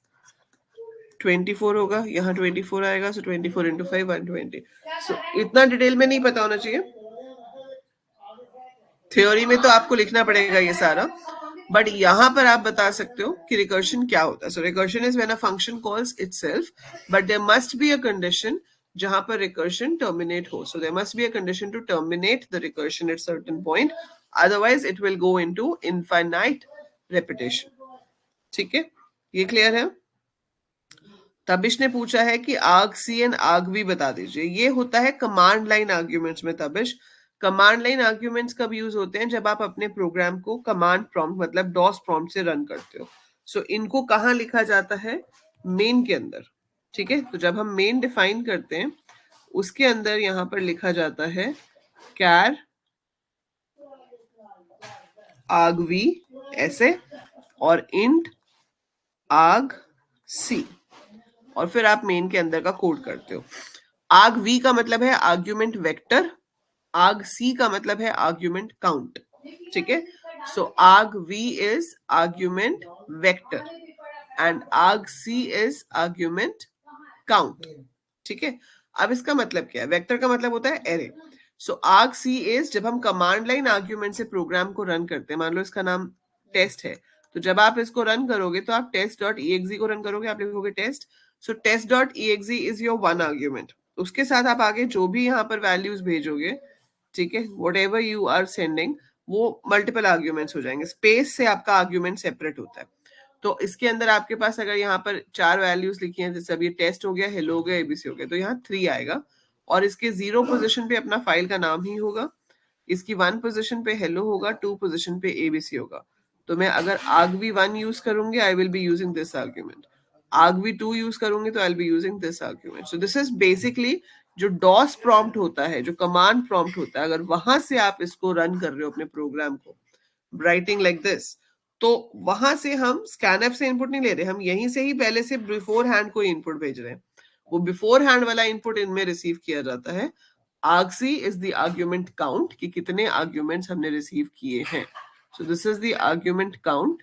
24 होगा, यहाँ 24 आएगा, so 24 into 5 120। so इतना डिटेल में नहीं पता होना चाहिए, थ्योरी में तो आपको लिखना पड़ेगा ये सारा, बट यहाँ पर आप बता सकते हो कि रिकर्शन क्या होता है। So recursion is when a function calls itself but there must be a condition जहां पर रिकर्शन टर्मिनेट हो। So there must be a condition to terminate the recursion at certain point, otherwise it will go into infinite repetition. ठीक है, ये clear है। तबिश ने पूछा है कि आर्ग सी एंड आर्ग वी बता दीजिए। ये होता है कमांड लाइन आर्ग्यूमेंट्स में। तबिश, कमांड लाइन आर्ग्यूमेंट्स कब यूज होते हैं, जब आप अपने प्रोग्राम को कमांड प्रॉम्प्ट मतलब डॉस प्रॉम्प्ट से रन करते हो। सो इनको कहाँ लिखा जाता है, मेन के अंदर। ठीक है, तो जब हम मेन डिफाइन करते हैं उसके अंदर यहाँ पर लिखा जाता है कैर आर्ग वी ऐसे और इंट आर्ग सी, और फिर आप मेन के अंदर का कोड करते हो। आर्ग वी का मतलब है आर्ग्यूमेंट वेक्टर, आर्ग सी का मतलब है आर्ग्यूमेंट काउंट। ठीक है, so arg v is argument vector and arg c is argument count. ठीक है, अब इसका मतलब क्या है, वेक्टर का मतलब होता है एरे। सो आर्ग सी इज जब हम कमांड लाइन आर्ग्यूमेंट से प्रोग्राम को रन करते हैं, मान लो इसका नाम टेस्ट है, तो जब आप इसको रन करोगे तो आप test.exe को रन करोगे, आप लिखोगे test. So test.exe is your one argument, उसके साथ आप आगे जो भी यहाँ पर वैल्यूज भेजोगे, ठीक है, whatever you are sending, वो मल्टीपल आर्ग्यूमेंट्स हो जाएंगे। स्पेस से आपका आर्ग्यूमेंट सेपरेट होता है। तो इसके अंदर आपके पास अगर यहाँ पर 4 वैल्यूज लिखी हैं, जैसे अब ये टेस्ट हो गया, हेलो हो गया, एबीसी हो गया, तो यहाँ 3 आएगा और इसके 0 पोजीशन पे अपना फाइल का नाम ही होगा, इसकी 1 पोजीशन पे हेलो होगा, 2 पोजीशन पे एबीसी होगा। तो मैं अगर argv1 यूज करूंगी, I will be using this argument, argv2 use करूंगी तो I will be using this argument. So this is basically जो डॉस प्रॉम्प्ट होता है, जो कमांड प्रॉम्प्ट होता है, अगर वहां से आप इसको रन कर रहे हो अपने प्रोग्राम को, राइटिंग लाइक दिस, तो वहां से हम स्कैनएफ से इनपुट नहीं ले रहे, हम यहीं से ही पहले से बिफोर हैंड कोई इनपुट भेज रहे हैं, वो बिफोर हैंड वाला इनपुट इनमें रिसीव किया जाता है। argc is the argument count कि कितने आर्ग्यूमेंट्स हमने रिसीव किए हैं। so this is the argument count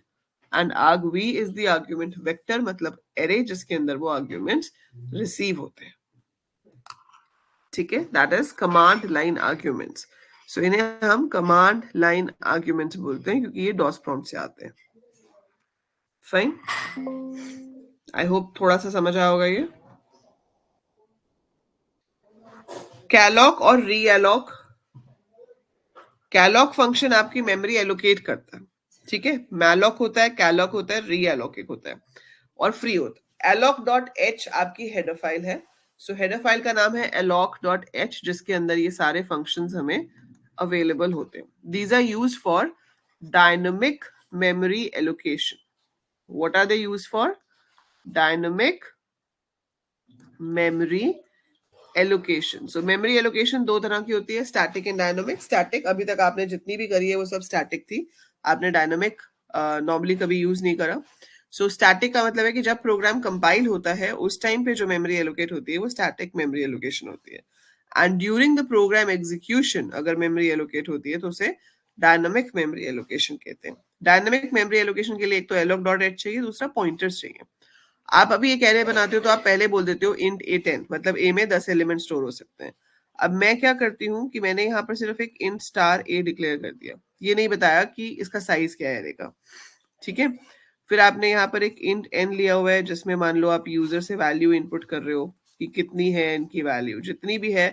and argv is the argument vector मतलब array जिसके अंदर वो आर्ग्यूमेंट्स रिसीव होते हैं। ठीक है, that is command line arguments. So इन्हें हम कमांड लाइन आर्ग्यूमेंट्स बोलते हैं क्योंकि ये डॉस प्रॉम्प्ट से आते हैं। फाइन, आई होप थोड़ा सा समझ आया होगा ये। कैलॉक और रीएलॉक, कैलॉक फंक्शन आपकी मेमोरी एलोकेट करता है। ठीक है, मैलॉक होता है, कैलॉक होता है, रीएलोकेट होता है और फ्री होता है। alloc.h आपकी हेडर फाइल है, सो हेडर फाइल का नाम है alloc.h, जिसके अंदर ये सारे फंक्शंस हमें अवेलेबल होते हैं. These are used for dynamic memory allocation. What are they used for? Dynamic memory allocation. So memory allocation दो तरह की होती है, static and dynamic. Static अभी तक आपने जितनी भी करी है वो सब static थी, आपने dynamic नॉर्मली कभी यूज नहीं करा. सो स्टैटिक का मतलब है कि जब प्रोग्राम कंपाइल होता है उस टाइम पे जो मेमोरी एलोकेट होती है वो स्टैटिक मेमोरी एलोकेशन होती है. And during the program execution अगर मेमोरी एलोकेट होती है तो उसे डायनामिक मेमोरी एलोकेशन कहते हैं. डायनामिक मेमोरी एलोकेशन के लिए एक तो alloc.h चाहिए, दूसरा पॉइंटर्स चाहिए. आप अभी एक एरे बनाते हो तो आप पहले बोल देते हो int a10, मतलब a में 10 एलिमेंट स्टोर हो सकते हैं. अब मैं क्या करती हूँ कि मैंने यहाँ पर सिर्फ एक int स्टार a डिक्लेयर कर दिया, ये नहीं बताया कि इसका साइज क्या है एरे का. ठीक है. फिर आपने यहाँ पर एक int n लिया हुआ है जिसमें मान लो आप यूजर से वैल्यू इनपुट कर रहे हो कि कितनी है n की वैल्यू, जितनी भी है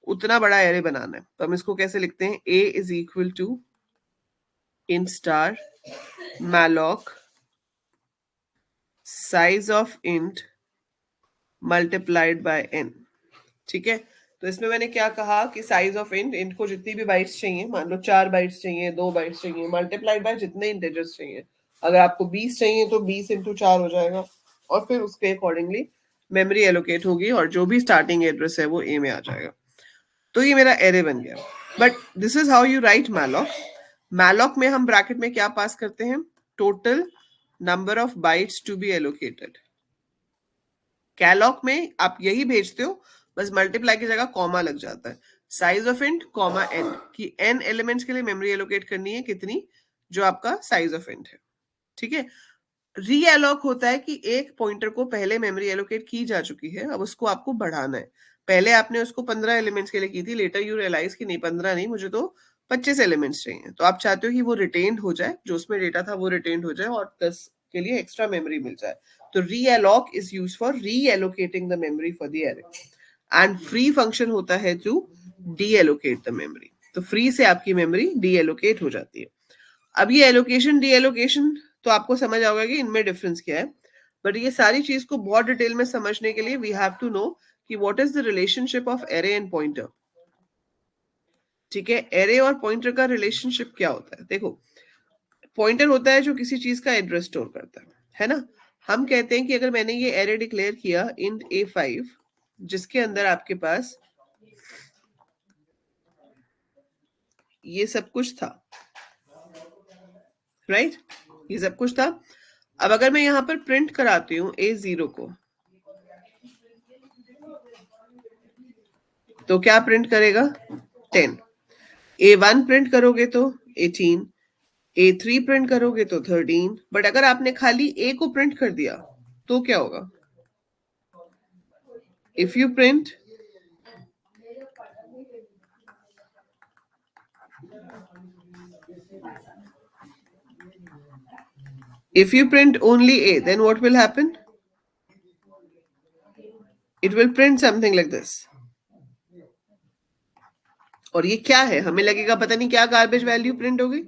उतना बड़ा एरे बनाना है. तो हम इसको कैसे लिखते हैं? a is equal to int star malloc size of int multiplied by n. ठीक है. तो इसमें मैंने क्या कहा कि साइज ऑफ इंट को जितनी भी बाइट्स चाहिए, मान लो 4 बाइट्स चाहिए, 2 बाइट्स चाहिए, मल्टीप्लाइड बाय जितने इंटीजर्स चाहिए. अगर आपको 20 चाहिए तो 20 इंटू 4 हो जाएगा और फिर उसके अकॉर्डिंगली मेमोरी एलोकेट होगी और जो भी स्टार्टिंग एड्रेस है वो ए में आ जाएगा. तो ये मेरा एरे बन गया. But this is how you write malloc. Malloc में हम ब्रैकेट में क्या पास करते हैं? Total number of bytes to be allocated. Calloc में आप यही भेजते हो, बस मल्टीप्लाई की जगह कॉमा लग जाता है. Size of int comma n, की एन एलिमेंट्स के लिए मेमोरी एलोकेट करनी है कितनी, जो आपका साइज ऑफ इंट है. ठीक है. रीएलोक होता है कि एक पॉइंटर को पहले मेमोरी एलोकेट की जा चुकी है, अब उसको आपको बढ़ाना है. पहले आपने उसको 15 एलिमेंट्स के लिए की थी, लेटर यू रियलाइज कि नहीं 15 नहीं, मुझे तो 25 एलिमेंट्स चाहिए. तो आप चाहते हो कि वो रिटेन्ड हो जाए, जो उसमें डेटा था वो रिटेन्ड हो जाए और 10 के लिए एक्स्ट्रा मेमोरी मिल जाए. तो realloc is used for reallocating the memory for the array. And free function होता है टू डीएलोकेट द मेमोरी. तो फ्री से आपकी मेमोरी डीएलोकेट हो जाती है. अब ये एलोकेशन डीएलोकेशन तो आपको समझ आएगा कि इनमें डिफरेंस क्या है. बट ये सारी चीज को बहुत डिटेल में समझने के लिए वी हैव टू नो कि what is the relationship of array and pointer. ठीक है. एरे और पॉइंटर का रिलेशनशिप क्या होता है? देखो, पॉइंटर होता है जो किसी चीज का एड्रेस स्टोर करता है ना. हम कहते हैं कि अगर मैंने ये एरे डिक्लेयर किया int a5 जिसके अंदर आपके पास ये सब कुछ था, राइट, ये सब कुछ था. अब अगर मैं यहां पर प्रिंट कराती हूँ a0 को, तो क्या प्रिंट करेगा? 10. a1 प्रिंट करोगे तो 18, a3 प्रिंट करोगे तो 13. बट अगर आपने खाली a को प्रिंट कर दिया तो क्या होगा? If you print only a, then what will happen? It will print something like this. और ये क्या है? हमें लगेगा पता नहीं क्या गार्बेज वैल्यू प्रिंट हो गई,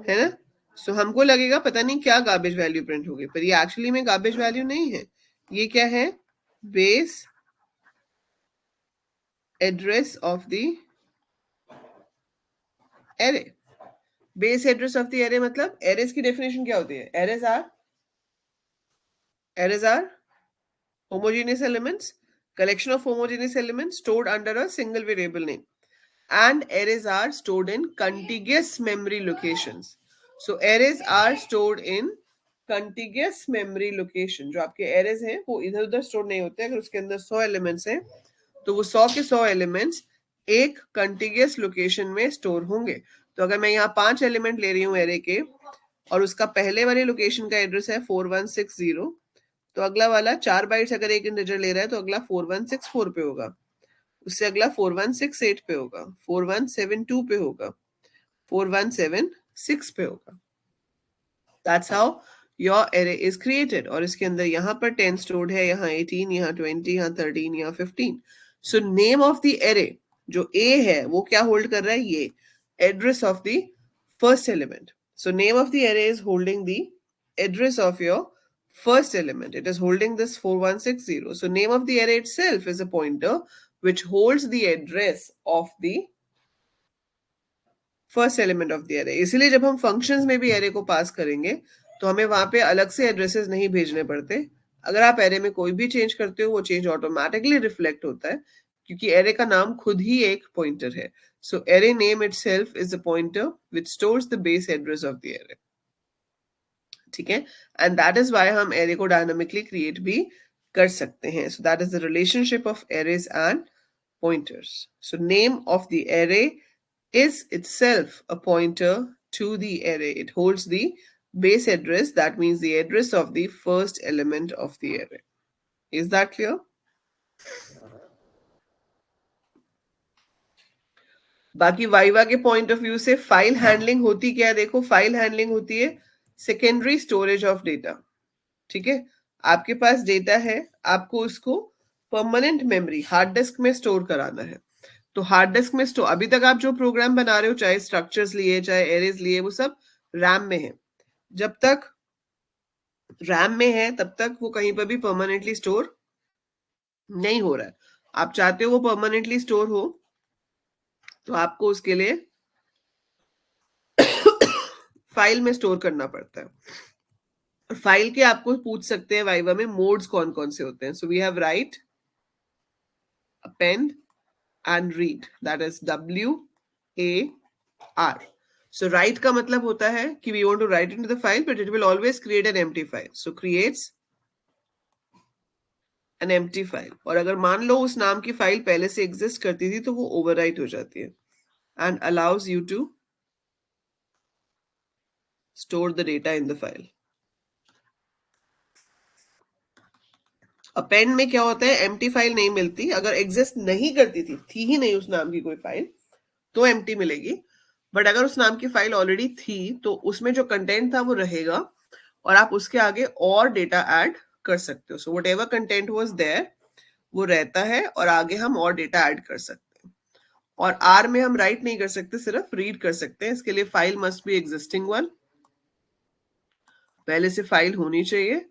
है ना. सो हमको लगेगा पता नहीं क्या गार्बेज वैल्यू प्रिंट हो गई, पर ये एक्चुअली में गार्बेज वैल्यू नहीं है. ये क्या है? Base address of the array. Base address of the array मतलब एरेस की डेफिनेशन क्या होती है? Arrays are homogeneous elements, collection of homogeneous elements stored under a single variable name. And arrays are stored in contiguous memory locations. So arrays are stored in contiguous memory location. जो आपके arrays हैं वो इधर उधर store नहीं होते. अगर उसके अंदर 100 एलिमेंट्स हैं तो वो 100 के 100 एलिमेंट्स एक contiguous लोकेशन में स्टोर होंगे. तो अगर मैं यहाँ 5 एलिमेंट ले रही हूँ एरे के और उसका पहले वाले लोकेशन का एड्रेस है 4160, तो अगला वाला 4 बाइट्स अगर एक इंटीजर ले रहा है तो अगला 4164 पे होगा, उससे अगला 4168 पे होगा, 4172 पे होगा, 4176 पे होगा. That's how your array is created. और इसके अंदर यहाँ पर 10 stored है, यहाँ 18, यहाँ 20, यहाँ 13, यहाँ 15. So name of the array जो A है वो क्या होल्ड कर रहा है? ये address of the first element. So name of the array is holding the address of your first element. It is holding this 4160. So name of the array itself is a pointer which holds the address of the first element of the array. इसीलिए जब हम functions में भी array को पास करेंगे तो हमें वहां पे अलग से एड्रेसेस नहीं भेजने पड़ते. अगर आप एरे में कोई भी चेंज करते हो वो चेंज ऑटोमेटिकली रिफ्लेक्ट होता है क्योंकि एरे का नाम खुद ही एक पॉइंटर है. So array name itself is a pointer which stores the base address of the array. ठीक है, एंड दैट इज व्हाई हम एरे को डायनामिकली क्रिएट भी कर सकते हैं. So that is the relationship of arrays and pointers. So name of the array is itself a pointer to the array. It holds the base address, that means the address of the first element of the array. Is that clear? बाकी viva के point of view से file handling होती क्या है? देखो, file handling होती है secondary storage of data. ठीक है, आपके पास डेटा है, आपको उसको परमानेंट मेमोरी हार्ड डिस्क में स्टोर कराना है. तो हार्ड डिस्क में स्टोर, अभी तक आप जो प्रोग्राम बना रहे हो, चाहे स्ट्रक्चर्स लिए चाहे एरेज लिए, वो सब रैम में है. जब तक रैम में है तब तक वो कहीं पर भी परमानेंटली स्टोर नहीं हो रहा है. आप चाहते हो वो परमानेंटली स्टोर हो तो आपको उसके लिए फाइल में स्टोर करना पड़ता है. और फाइल के आपको पूछ सकते हैं वाइवा में मोड्स कौन कौन से होते हैं. So we have write, append and read, that is WAR. So write का मतलब होता है कि we want to write into the file but it will always create an empty file. So creates an empty file. और अगर मान लो उस नाम की फाइल पहले से एग्जिस्ट करती थी तो वो ओवरराइट हो जाती है and allows you to store the data in the file. Append में क्या होता है, एम्प्टी फाइल नहीं मिलती. अगर एग्जिस्ट नहीं करती थी ही नहीं उस नाम की कोई फाइल, तो एम्प्टी मिलेगी. बट अगर उस नाम की फाइल ऑलरेडी थी तो उसमें जो कंटेंट था वो रहेगा और आप उसके आगे और डेटा ऐड कर सकते हो. So whatever content was there वो रहता है और आगे हम और डेटा ऐड कर सकते हैं. और आर में हम राइट नहीं कर सकते, सिर्फ रीड कर सकते हैं. इसके लिए file must be existing one, पहले से फाइल होनी चाहिए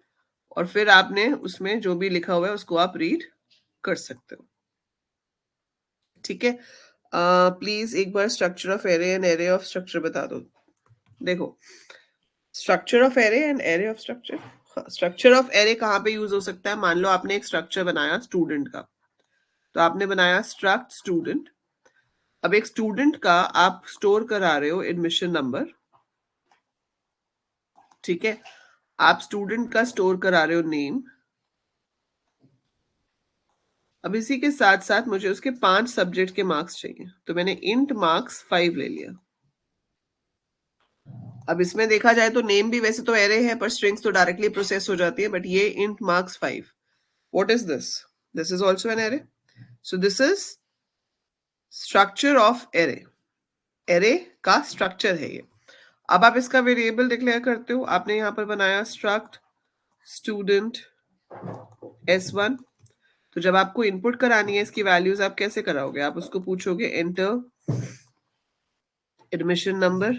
और फिर आपने उसमें जो भी लिखा हुआ है उसको आप रीड कर सकते हो. ठीक है, प्लीज एक बार structure of array and array of structure बता दो. देखो, structure of array and array of structure. Structure of array कहाँ पे यूज हो सकता है? मान लो आपने एक स्ट्रक्चर बनाया स्टूडेंट का, तो आपने बनाया स्ट्रक्ट स्टूडेंट. अब एक स्टूडेंट का आप स्टोर करा रहे हो एडमिशन नंबर. ठीक है, आप स्टूडेंट का स्टोर करा रहे हो नेम. अब इसी के साथ साथ मुझे उसके 5 सब्जेक्ट के मार्क्स चाहिए, तो मैंने इंट मार्क्स 5 ले लिया. अब इसमें देखा जाए तो नेम भी वैसे तो एरे है पर स्ट्रिंग्स तो डायरेक्टली प्रोसेस हो जाती है. बट ये int marks 5, what is this? This is also an array. So this is structure of array. Array का स्ट्रक्चर है ये. अब आप इसका वेरिएबल डिक्लेयर करते हो. आपने यहां पर बनाया स्ट्रक्ट स्टूडेंट S1. तो जब आपको इनपुट करानी है इसकी वैल्यूज, आप कैसे कराओगे? आप उसको पूछोगे enter admission number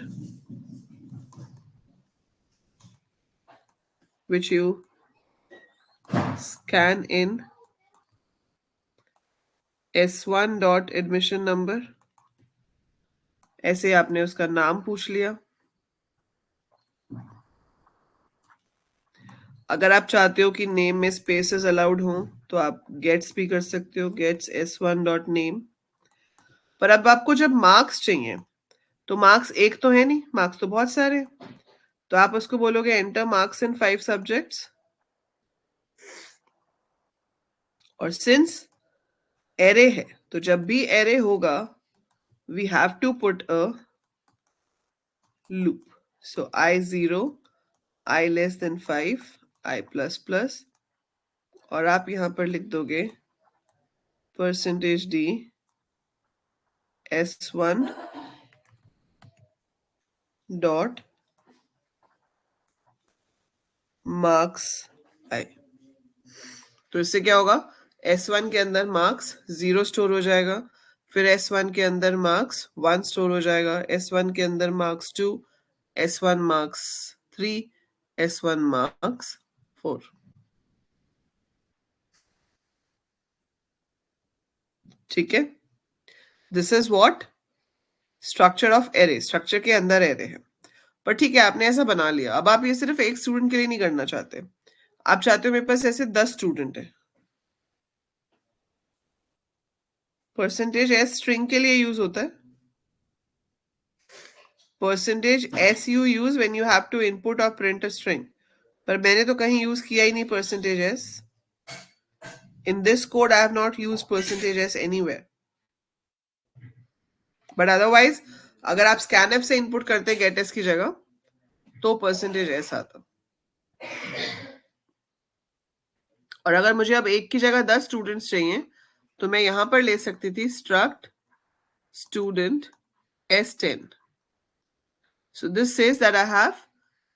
which you scan in S1 dot admission number. ऐसे आपने उसका नाम पूछ लिया. अगर आप चाहते हो कि नेम में स्पेसेस अलाउड हो तो आप गेट्स भी कर सकते हो, गेट्स S1 डॉट नेम. पर अब आपको जब मार्क्स चाहिए तो मार्क्स एक तो है नहीं, मार्क्स तो बहुत सारे. तो आप उसको बोलोगे एंटर मार्क्स इन 5 सब्जेक्ट्स. और सिंस एरे है तो जब भी एरे होगा we have to put a loop. So I0, I less than 5, I plus plus, और आप यहां पर लिख दोगे %d S1 dot marks I. तो इससे क्या होगा, S1 के अंदर मार्क्स 0 स्टोर हो जाएगा, फिर S1 के अंदर मार्क्स 1 स्टोर हो जाएगा, S1 के अंदर marks 2, S1 marks 3, S1 marks 4. ठीक है, this is what structure of array, structure के अंदर एरे है। पर ठीक है, आपने ऐसा बना लिया। अब आप ये सिर्फ एक स्टूडेंट के लिए नहीं करना चाहते, आप चाहते हो मेरे पास ऐसे 10 स्टूडेंट है। परसेंटेज एस स्ट्रिंग के लिए यूज होता है। Percentage s you use when you have to input और प्रिंट अ स्ट्रिंग, पर मैंने तो कहीं यूज किया ही नहीं percentage s. In this code I have not use percentage s anywhere, but otherwise अगर आप स्कैनएफ से इनपुट करते गेट एस की जगह तो परसेंटेज एस आता। और अगर मुझे अब एक की जगह 10 स्टूडेंट्स चाहिए तो मैं यहां पर ले सकती थी struct student s10. So this says that I have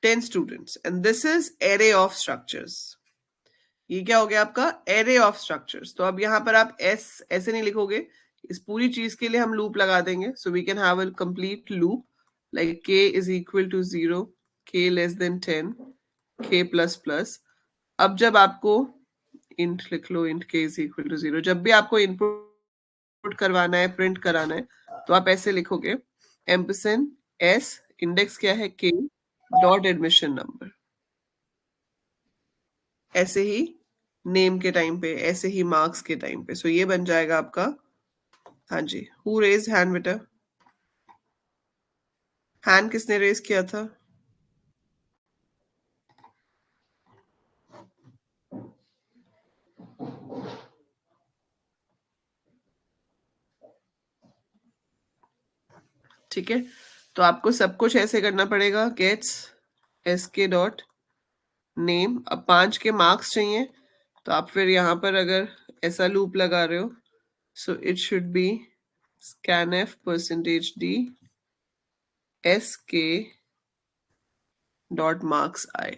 10 students and this is array of structures. ये क्या हो गया आपका array of structures. तो अब यहां पर आप s ऐसे नहीं लिखोगे, इस पूरी चीज के लिए हम लूप लगा देंगे. So we can have a complete loop like k is equal to 0, k less than 10, k plus plus. अब जब आपको int लिख लो, int k is equal to 0, जब भी आपको इनपुट करवाना है, प्रिंट कराना है, तो आप ऐसे लिखोगे एम्परसेंड s, इंडेक्स क्या है k, डॉट एडमिशन नंबर। ऐसे ही नेम के टाइम पे, ऐसे ही मार्क्स के टाइम पे। सो ये बन जाएगा आपका, हाँ जी, हु रेज हैंड बेटा? हैंड किसने रेज किया था? ठीक है, तो आपको सब कुछ ऐसे करना पड़ेगा, गेट्स sk डॉट नेम। अब 5 के मार्क्स चाहिए तो आप फिर यहां पर अगर ऐसा लूप लगा रहे हो, so it should be scanf percentage d sk dot marks I.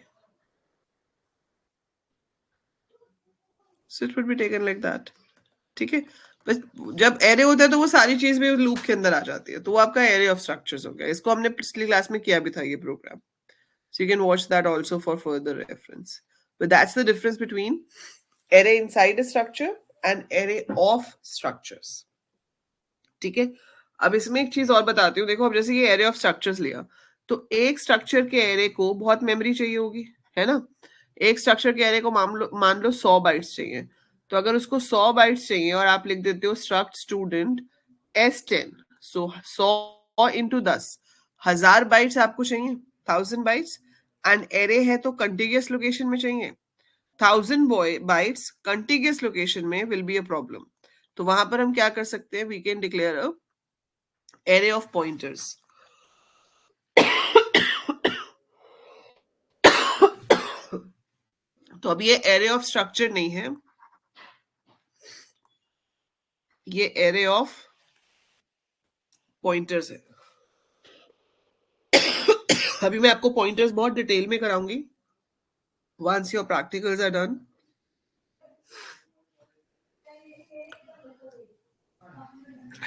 So it would be taken like that. ठीक है, बस जब एरे होता है तो वो सारी चीज भी लूप के अंदर आ जाती है, तो वो आपका एरे ऑफ स्ट्रक्चर्स हो गया। इसको हमने पिछली क्लास में किया भी था ये programme, so you can watch that also for further reference. But that's the difference between array inside a structure and array of structures. ठीक है, अब इसमें एक चीज और बताती हूँ। देखो, अब जैसे ये एरे ऑफ स्ट्रक्चर्स लिया, तो एक स्ट्रक्चर के एरे को बहुत मेमोरी चाहिए होगी, है ना? एक स्ट्रक्चर के एरे को मान लो 100 बाइट्स चाहिए। तो अगर उसको 100 बाइट्स चाहिए और आप लिख देते हो struct student s10, सो 100 इंटू 10, 1000 बाइट्स आपको चाहिए, 1000 बाइट्स। एंड एरे है तो कंटिग्यूअस लोकेशन में चाहिए। 1000 बाइट्स कंटिग्यूअस लोकेशन में विल बी अ प्रॉब्लम। तो वहां पर हम क्या कर सकते हैं, we can declare a array of pointers. तो अब ये एरे ऑफ स्ट्रक्चर नहीं है, ये एरे ऑफ पॉइंटर्स है। अभी मैं आपको पॉइंटर्स बहुत डिटेल में कराऊंगी once your practicals are done.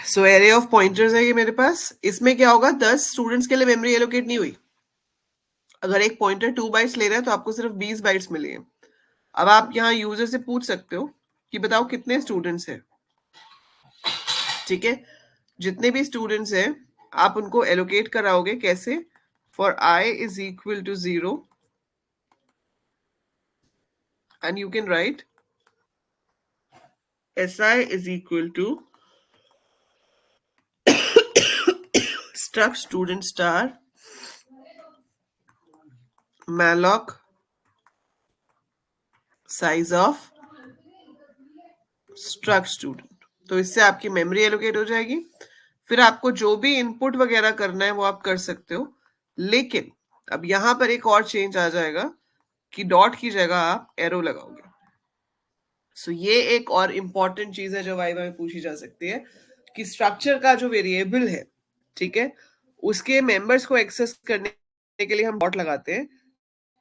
So array of pointers है ये मेरे पास। इसमें क्या होगा, 10 स्टूडेंट्स के लिए मेमोरी एलोकेट नहीं हुई। अगर एक पॉइंटर 2 बाइट्स ले रहा है तो आपको सिर्फ 20 बाइट्स मिली है। अब आप यहाँ यूजर से पूछ सकते हो कि बताओ कितने स्टूडेंट्स हैं। ठीक है, जितने भी स्टूडेंट्स हैं आप उनको एलोकेट कराओगे कैसे? For I is equal to 0 and you can write Si is equal to struct student star malloc size of struct student। तो इससे आपकी मेमोरी एलोकेट हो जाएगी। फिर आपको जो भी इनपुट वगैरह करना है वो आप कर सकते हो। लेकिन अब यहां पर एक और चेंज आ जाएगा कि डॉट की जगह आप एरो लगाओगे। सो ये एक और इंपॉर्टेंट चीज है जो वाइवा में पूछी जा सकती है कि स्ट्रक्चर का जो वेरिएबल है, ठीक है, उसके मेंबर्स को एक्सेस करने के लिए हम डॉट लगाते हैं।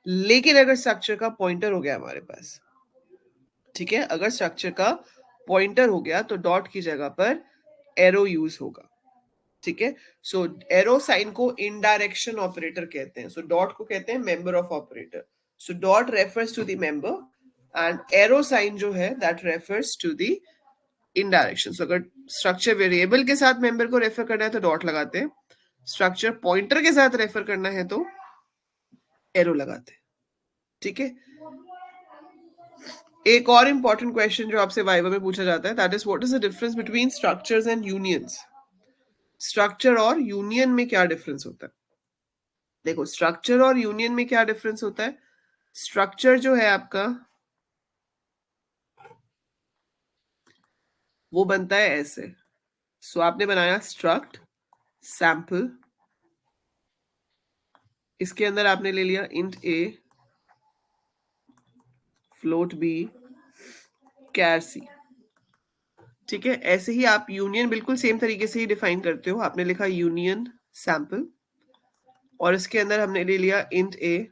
लेकिन अगर स्ट्रक्चर का पॉइंटर हो गया हमारे पास, ठीक है, अगर स्ट्रक्चर का पॉइंटर हो गया तो डॉट की जगह पर एरो यूज होगा। ठीक है, सो एरो साइन को इनडायरेक्शन ऑपरेटर कहते हैं। सो डॉट को कहते हैं member of operator. So dot refers to the member and arrow sign जो है that refers to the indirection. So अगर स्ट्रक्चर वेरिएबल के साथ मेंबर को रेफर करना है तो डॉट लगाते हैं, स्ट्रक्चर पॉइंटर के साथ रेफर करना है तो एरो लगाते हैं. ठीक है. एक और इंपॉर्टेंट क्वेश्चन जो आपसे वाइवा में पूछा जाता है, that is what is the difference between structures and unions. Structure और यूनियन में क्या डिफरेंस होता है? देखो, स्ट्रक्चर और यूनियन में क्या डिफरेंस होता है. स्ट्रक्चर जो है आपका वो बनता है ऐसे. सो आपने बनाया स्ट्रक्ट सैंपल, इसके अंदर आपने ले लिया इंट ए, फ्लोट बी, कैर सी. ठीक है. ऐसे ही आप यूनियन बिल्कुल सेम तरीके से ही डिफाइन करते हो. आपने लिखा यूनियन सैंपल और इसके अंदर हमने ले लिया इंट ए,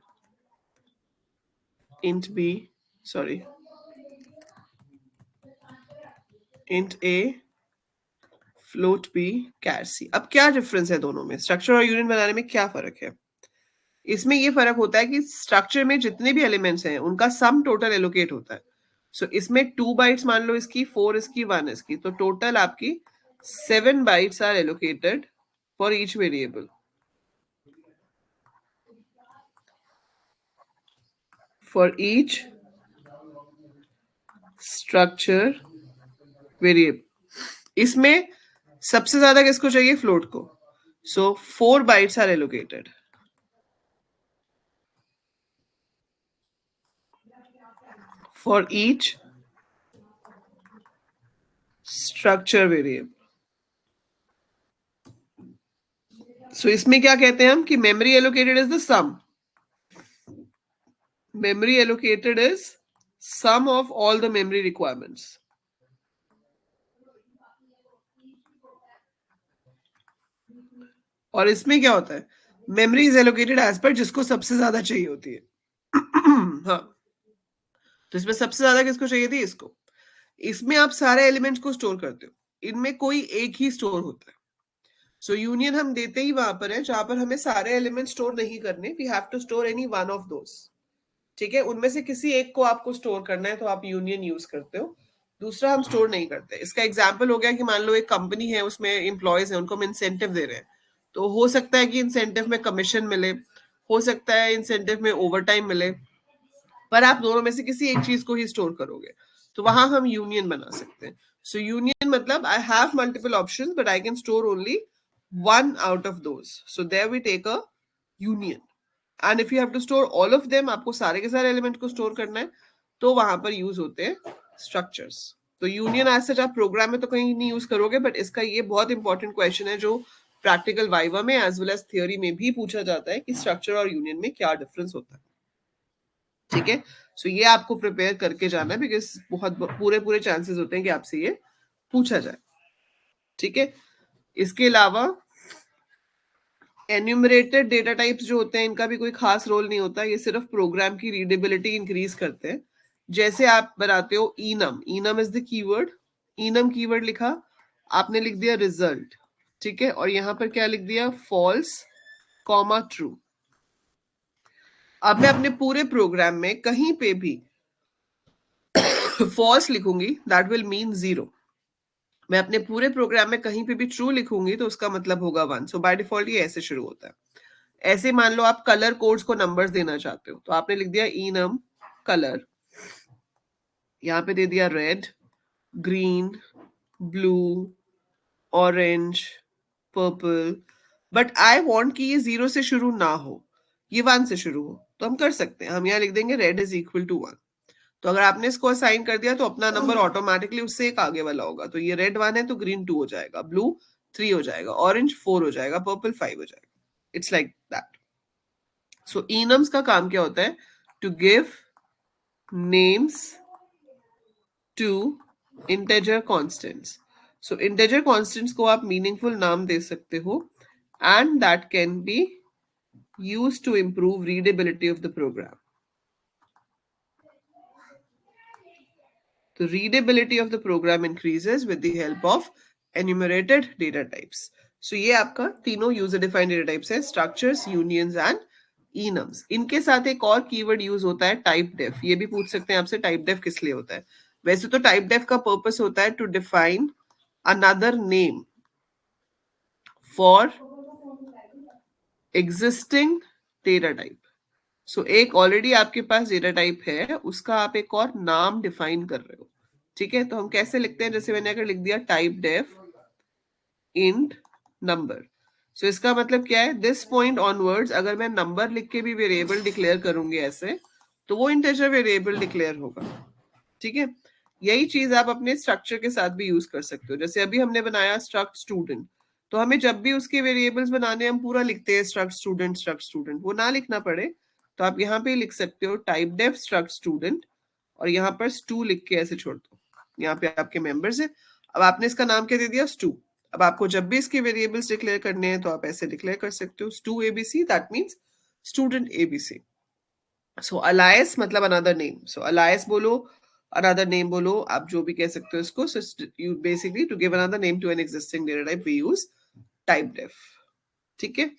इंट बी, सॉरी इंट ए, फ्लोट बी, कैर सी. अब क्या डिफरेंस है दोनों में? स्ट्रक्चर और यूनियन बनाने में क्या फर्क है? इसमें ये फर्क होता है कि स्ट्रक्चर में जितने भी एलिमेंट्स हैं उनका सम टोटल एलोकेट होता है. सो इसमें 2 बाइट्स मान लो इसकी, 4 इसकी, 1 इसकी, तो टोटल आपकी 7 bytes are allocated for each variable. For each structure variable. इसमें सबसे ज्यादा किसको चाहिए? फ्लोट को. So 4 bytes are allocated for each structure variable. So इसमें क्या कहते हैं हम कि memory allocated is the sum. Memory allocated is sum of all the memory requirements. और इसमें क्या होता है? Memory is allocated as per जिसको सबसे ज्यादा चाहिए होती है. हाँ, तो इसमें सबसे ज्यादा किसको चाहिए थी? इसको. इसमें आप सारे एलिमेंट्स को स्टोर करते हो, इनमें कोई एक ही स्टोर होता है. सो यूनियन हम देते ही वहां पर है जहां पर हमें सारे एलिमेंट स्टोर नहीं करने. We have to store any one of those. ठीक है. उनमें से किसी एक को आपको स्टोर करना है तो आप यूनियन यूज करते हो, दूसरा हम स्टोर नहीं करते. इसका एग्जाम्पल हो गया कि मान लो एक कंपनी है, उसमें एम्प्लॉयज है, उनको हम इंसेंटिव दे रहे हैं. तो हो सकता है कि इंसेंटिव में कमीशन मिले, हो सकता है इंसेंटिव में ओवर टाइम मिले, पर आप दोनों में से किसी एक चीज को ही स्टोर करोगे, तो वहां हम यूनियन बना सकते हैं. सो यूनियन मतलब I have multiple options but I can store only one out of those. So there we take a union. And if you have to store all of them, आपको सारे के सारे element को store करना है, तो वहां पर यूज होते हैं स्ट्रक्चर्स. तो यूनियन एज सच आप प्रोग्राम में तो कहीं नहीं यूज करोगे, बट इसका ये बहुत इंपॉर्टेंट क्वेश्चन है जो प्रैक्टिकल वाइवा में एज वेल एज थियोरी में भी पूछा जाता है कि स्ट्रक्चर और यूनियन में क्या डिफरेंस होता है. ठीक है. सो ये आपको प्रिपेयर करके जाना है, बिकॉज बहुत पूरे चांसेस होते हैं कि आपसे ये पूछा जाए. ठीक है. इसके अलावा एन्यूमरेटेड डेटा टाइप्स जो होते हैं इनका भी कोई खास रोल नहीं होता. ये सिर्फ प्रोग्राम की रीडेबिलिटी इंक्रीज करते हैं. जैसे आप बनाते हो enum, enum is the keyword. Enum keyword लिखा, आपने लिख दिया रिजल्ट. ठीक है. और यहां पर क्या लिख दिया? False comma true. अब मैं अपने पूरे प्रोग्राम में कहीं पे भी फॉल्स लिखूंगी, दैट विल मीन 0. मैं अपने पूरे प्रोग्राम में कहीं पे भी ट्रू लिखूंगी तो उसका मतलब होगा 1. सो बाय डिफॉल्ट ये ऐसे शुरू होता है. ऐसे मान लो आप कलर कोड्स को नंबर्स देना चाहते हो, तो आपने लिख दिया इनम कलर, यहां पे दे दिया red, green, blue, orange, purple. But I want कि ये 0 से शुरू ना हो, ये 1 से शुरू हो. तो हम कर सकते हैं, हम यहाँ लिख देंगे रेड इज इक्वल टू 1. तो अगर आपने इसको असाइन कर दिया तो अपना नंबर ऑटोमेटिकली उससे एक आगे वाला होगा. तो ये रेड 1 है तो ग्रीन 2 हो जाएगा, ब्लू 3 हो जाएगा, ऑरेंज 4 हो जाएगा, पर्पल 5 हो जाएगा. It's like that. So enums का काम क्या होता है? To give names to integer constants. So integer constants को आप मीनिंगफुल नाम दे सकते हो, and that can be used to improve readability of the program. The readability of the program increases with the help of enumerated data types. So ये आपका तीनों user defined data types है, structures, unions and enums। इनके साथ एक और keyword use होता है टाइप डेफ। ये भी पूछ सकते हैं आपसे टाइप डेफ किस लिए होता है। वैसे तो टाइप डेफ का पर्पस होता है to define another name for existing data type. So एक ऑलरेडी आपके पास डेटा टाइप है, उसका आप एक और नाम डिफाइन कर रहे हो। ठीक है, तो हम कैसे लिखते हैं, जैसे मैंने अगर लिख दिया टाइप डेफ इंट नंबर, सो इसका मतलब क्या है, दिस पॉइंट ऑनवर्ड्स अगर मैं नंबर लिख के भी वेरिएबल डिक्लेयर करूंगी ऐसे, तो वो इंटीजर वेरिएबल डिक्लेयर होगा। ठीक है, यही चीज आप अपने स्ट्रक्चर के साथ भी यूज कर सकते हो। जैसे अभी हमने बनाया स्ट्रक्ट स्टूडेंट, तो हमें जब भी उसके वेरिएबल्स बनाने हम पूरा लिखते हैं स्ट्रक्ट स्टूडेंट, वो ना लिखना पड़े तो आप यहाँ पे लिख सकते हो टाइप डेफ स्ट्रक्ट स्टूडेंट और यहाँ पर स्टू लिख के ऐसे छोड़ दो। यहाँ पे आपके मेंबर्स है, अब आपने इसका नाम क्या दे दिया, स्टू। अब आपको जब भी इसके वेरिएबल्स डिक्लेयर करने हैं तो आप ऐसे डिक्लेयर कर सकते हो, stu ABC, that means student ABC. So alias मतलब अनदर नेम, सो अलायस बोलो, अनदर नेम बोलो, आप जो भी कह सकते हो इसको। So you basically to give another name to an existing data type we use type def. ठीक है,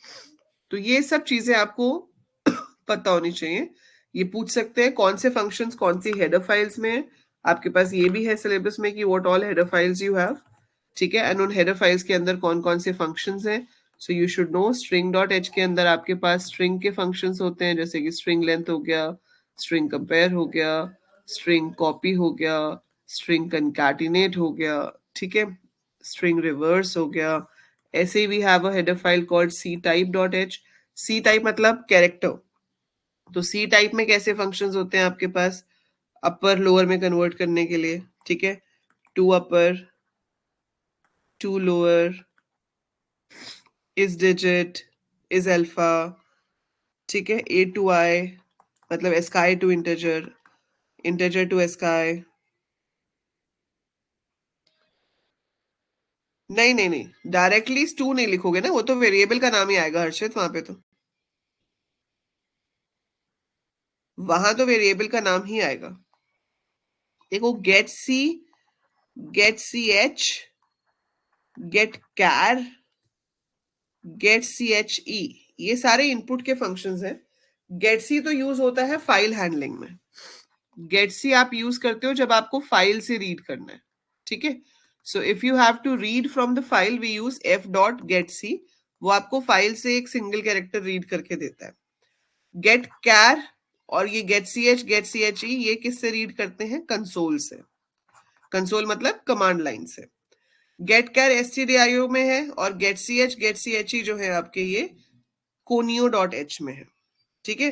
तो ये सब चीजें आपको पता होनी चाहिए। ये पूछ सकते हैं कौन से फंक्शंस कौन सी हेडर फाइल्स में है, आपके पास ये भी है सिलेबस में कि what all header files you have. ठीक है, एंड उन हेडर फाइल्स के अंदर कौन कौन से फंक्शंस हैं। सो यू शुड नो string.h के अंदर आपके पास स्ट्रिंग के फंक्शंस होते हैं, जैसे कि स्ट्रिंग लेंथ हो गया, स्ट्रिंग कंपेयर हो गया, स्ट्रिंग कॉपी हो गया, स्ट्रिंग कंकैटिनेट हो गया। ठीक है, स्ट्रिंग रिवर्स हो गया। ऐसे we have a header file called ctype.h। C type मतलब कैरेक्टर, तो सी टाइप में कैसे फंक्शंस होते हैं आपके पास, अपर लोअर में कन्वर्ट करने के लिए। ठीक है, to upper, to lower, is digit, is alpha. ठीक है, ए टू आई मतलब ASCII to integer, integer to ASCII. नहीं नहीं नहीं, डायरेक्टली टू नहीं लिखोगे ना, वो तो वेरिएबल का नाम ही आएगा हर्षित, वहां पे तो वहां तो वेरिएबल का नाम ही आएगा। देखो गेट सी, गेट सी एच, गेट कैर, गेट सी एच ई, ये सारे इनपुट के फंक्शंस हैं। गेट सी तो यूज होता है फाइल हैंडलिंग में। गेट सी आप यूज करते हो जब आपको फाइल से रीड करना है। ठीक है, so if you have to read from the file we use f dot get c, वो आपको फाइल से एक सिंगल कैरेक्टर रीड करके देता है। गेट कैर और ये गेट सी एच ई, ये किससे रीड करते हैं, कंसोल से। कंसोल मतलब कमांड लाइन से। गेट कैर stdio में है और गेट सी एच ई जो है आपके ये conio.h में है। ठीक है,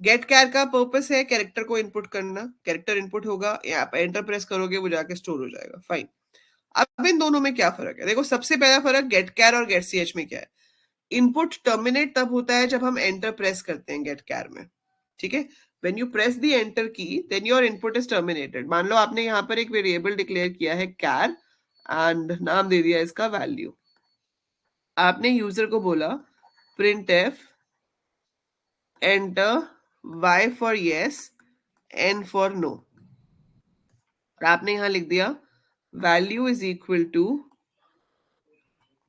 गेट कैर का पर्पस है कैरेक्टर को इनपुट करना, कैरेक्टर इनपुट होगा, यहाँ पे एंटर प्रेस करोगे वो जाके स्टोर हो जाएगा। फाइन, अब इन दोनों में क्या फर्क है, देखो सबसे पहला फर्क गेट कैर और गेट सी एच में क्या है, इनपुट टर्मिनेट तब होता है जब हम एंटर प्रेस करते हैं गेट कैर में। ठीक है, when you press the enter key then your input is terminated। मान लो आपने यहाँ पर एक वेरिएबल डिक्लेयर किया है कैर एंड नाम दे दिया इसका वैल्यू, आपने यूजर को बोला print f enter y for yes n for no, और आपने यहां लिख दिया value is equal to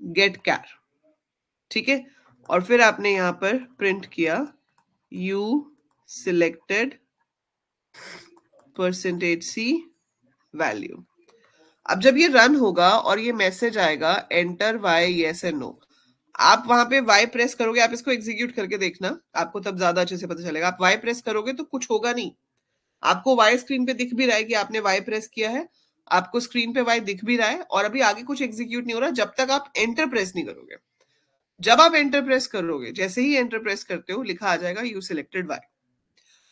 get char. ठीक है, और फिर आपने यहां पर प्रिंट किया यू सिलेक्टेड %c वैल्यू। अब जब ये रन होगा और ये मैसेज आएगा enter y yes and no, आप वहां पे y प्रेस करोगे, आप इसको एग्जीक्यूट करके देखना, आपको तब ज्यादा अच्छे से पता चलेगा। आप y प्रेस करोगे तो कुछ होगा नहीं, आपको y स्क्रीन पे दिख भी रहा है कि आपने y प्रेस किया है, आपको स्क्रीन पे y दिख भी रहा है और अभी आगे कुछ एग्जीक्यूट नहीं हो रहा जब तक आप एंटर प्रेस नहीं करोगे। जब आप एंटर प्रेस करोगे, जैसे ही एंटर प्रेस करते हो लिखा आ जाएगा यू सिलेक्टेड y,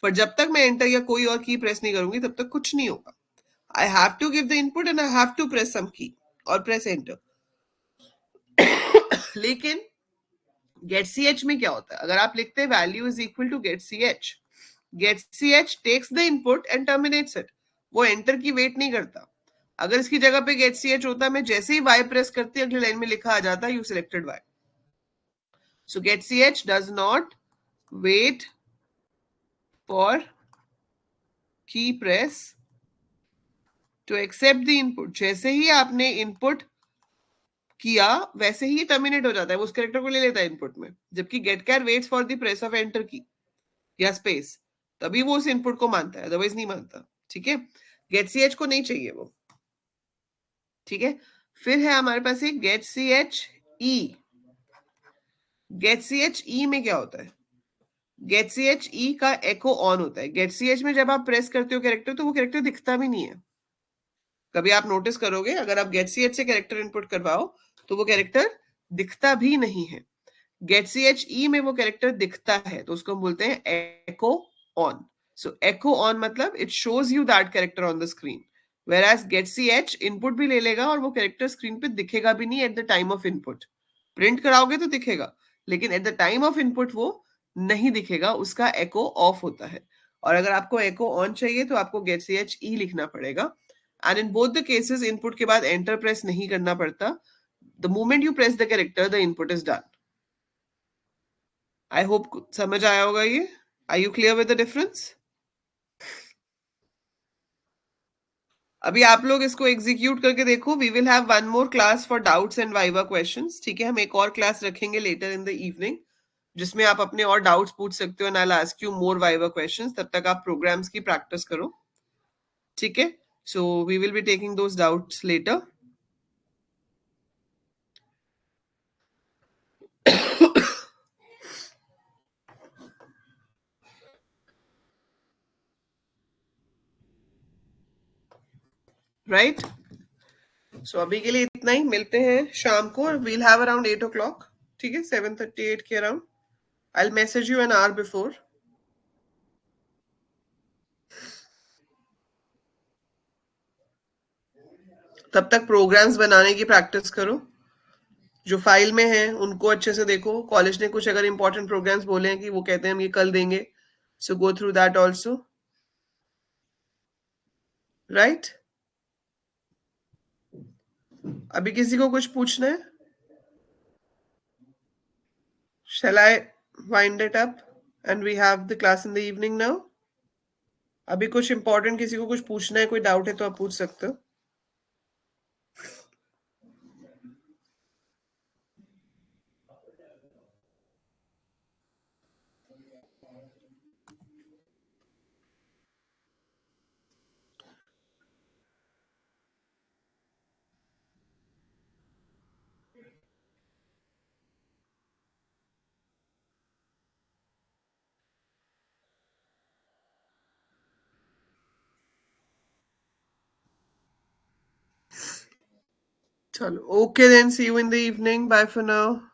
पर जब तक मैं एंटर या कोई और की प्रेस नहीं करूंगी तब तक कुछ नहीं होगा। I have to give the input and I have to press some key और press enter। लेकिन get ch में क्या होता है, अगर आप लिखते हैं value is equal to get ch takes the input and terminates it, वो enter की वेट नहीं करता। अगर इसकी जगह पे get ch होता, मैं जैसे ही y प्रेस करती अगली लाइन में लिखा आ जाता you selected y। So get ch does not wait for key press to accept the input। जैसे ही आपने इनपुट किया वैसे ही टर्मिनेट हो जाता है, वो उस कैरेक्टर को ले लेता है इनपुट में, जबकि get char waits for the press of enter key. या स्पेस, तभी वो उस इनपुट को मानता है, अदरवाइज नहीं मानता। ठीक है, गेट सी एच को नहीं चाहिए वो। ठीक है, फिर है हमारे पास एक get C H E. Get C H E में क्या होता है? गेट सी एच ई का एको ऑन होता है। गेट सी एच में जब आप प्रेस करते हो कैरेक्टर, तो वो कैरेक्टर दिखता भी नहीं है। कभी आप नोटिस करोगे, अगर आप गेट सी एच से कैरेक्टर इनपुट करवाओ तो वो कैरेक्टर दिखता भी नहीं है। गेट सी एच ई में वो कैरेक्टर दिखता है, तो उसको हम बोलते हैं echo on. So echo on मतलब it shows you that character on the screen, whereas get C H input भी ले लेगा और वो कैरेक्टर स्क्रीन पे दिखेगा भी नहीं at the time of input. Print कराओगे तो दिखेगा, लेकिन at the time of input वो नहीं दिखेगा, उसका एको ऑफ होता है। और अगर आपको एको ऑन चाहिए तो आपको गेट सी एच ई लिखना पड़ेगा। And in both the cases input के बाद एंटर प्रेस नहीं करना पड़ता। The moment you press the character, the input is done. I hope समझ आया होगा ये। Are you clear with the difference? अभी आप लोग इसको एग्जीक्यूट करके देखो। We will have one more class for doubts and viva questions. ठीक है, हम एक और क्लास रखेंगे लेटर इन द इवनिंग, जिसमें आप अपने और डाउट्स पूछ सकते हो and I will ask you more viva questions. तब तक आप प्रोग्राम्स की प्रैक्टिस करो। ठीक है, so we will be taking those doubts later. Right, so अभी के लिए इतना ही। मिलते हैं शाम को, वील हैव अराउंड 8 o'clock। ठीक है, 7:38 के around. I will message you an hour before. तब तक प्रोग्राम्स बनाने की प्रैक्टिस करो। जो फाइल में है उनको अच्छे से देखो। कॉलेज ने कुछ अगर इंपॉर्टेंट प्रोग्राम्स बोले हैं कि वो कहते हैं हम ये कल देंगे, so go through that also. Right, अभी किसी को कुछ पूछना है? Shall I wind it up and we have the class in the evening now? अभी कुछ इंपॉर्टेंट किसी को कुछ पूछना है, कोई डाउट है तो आप पूछ सकते हो। चलो, okay then, see you in the evening. Bye for now.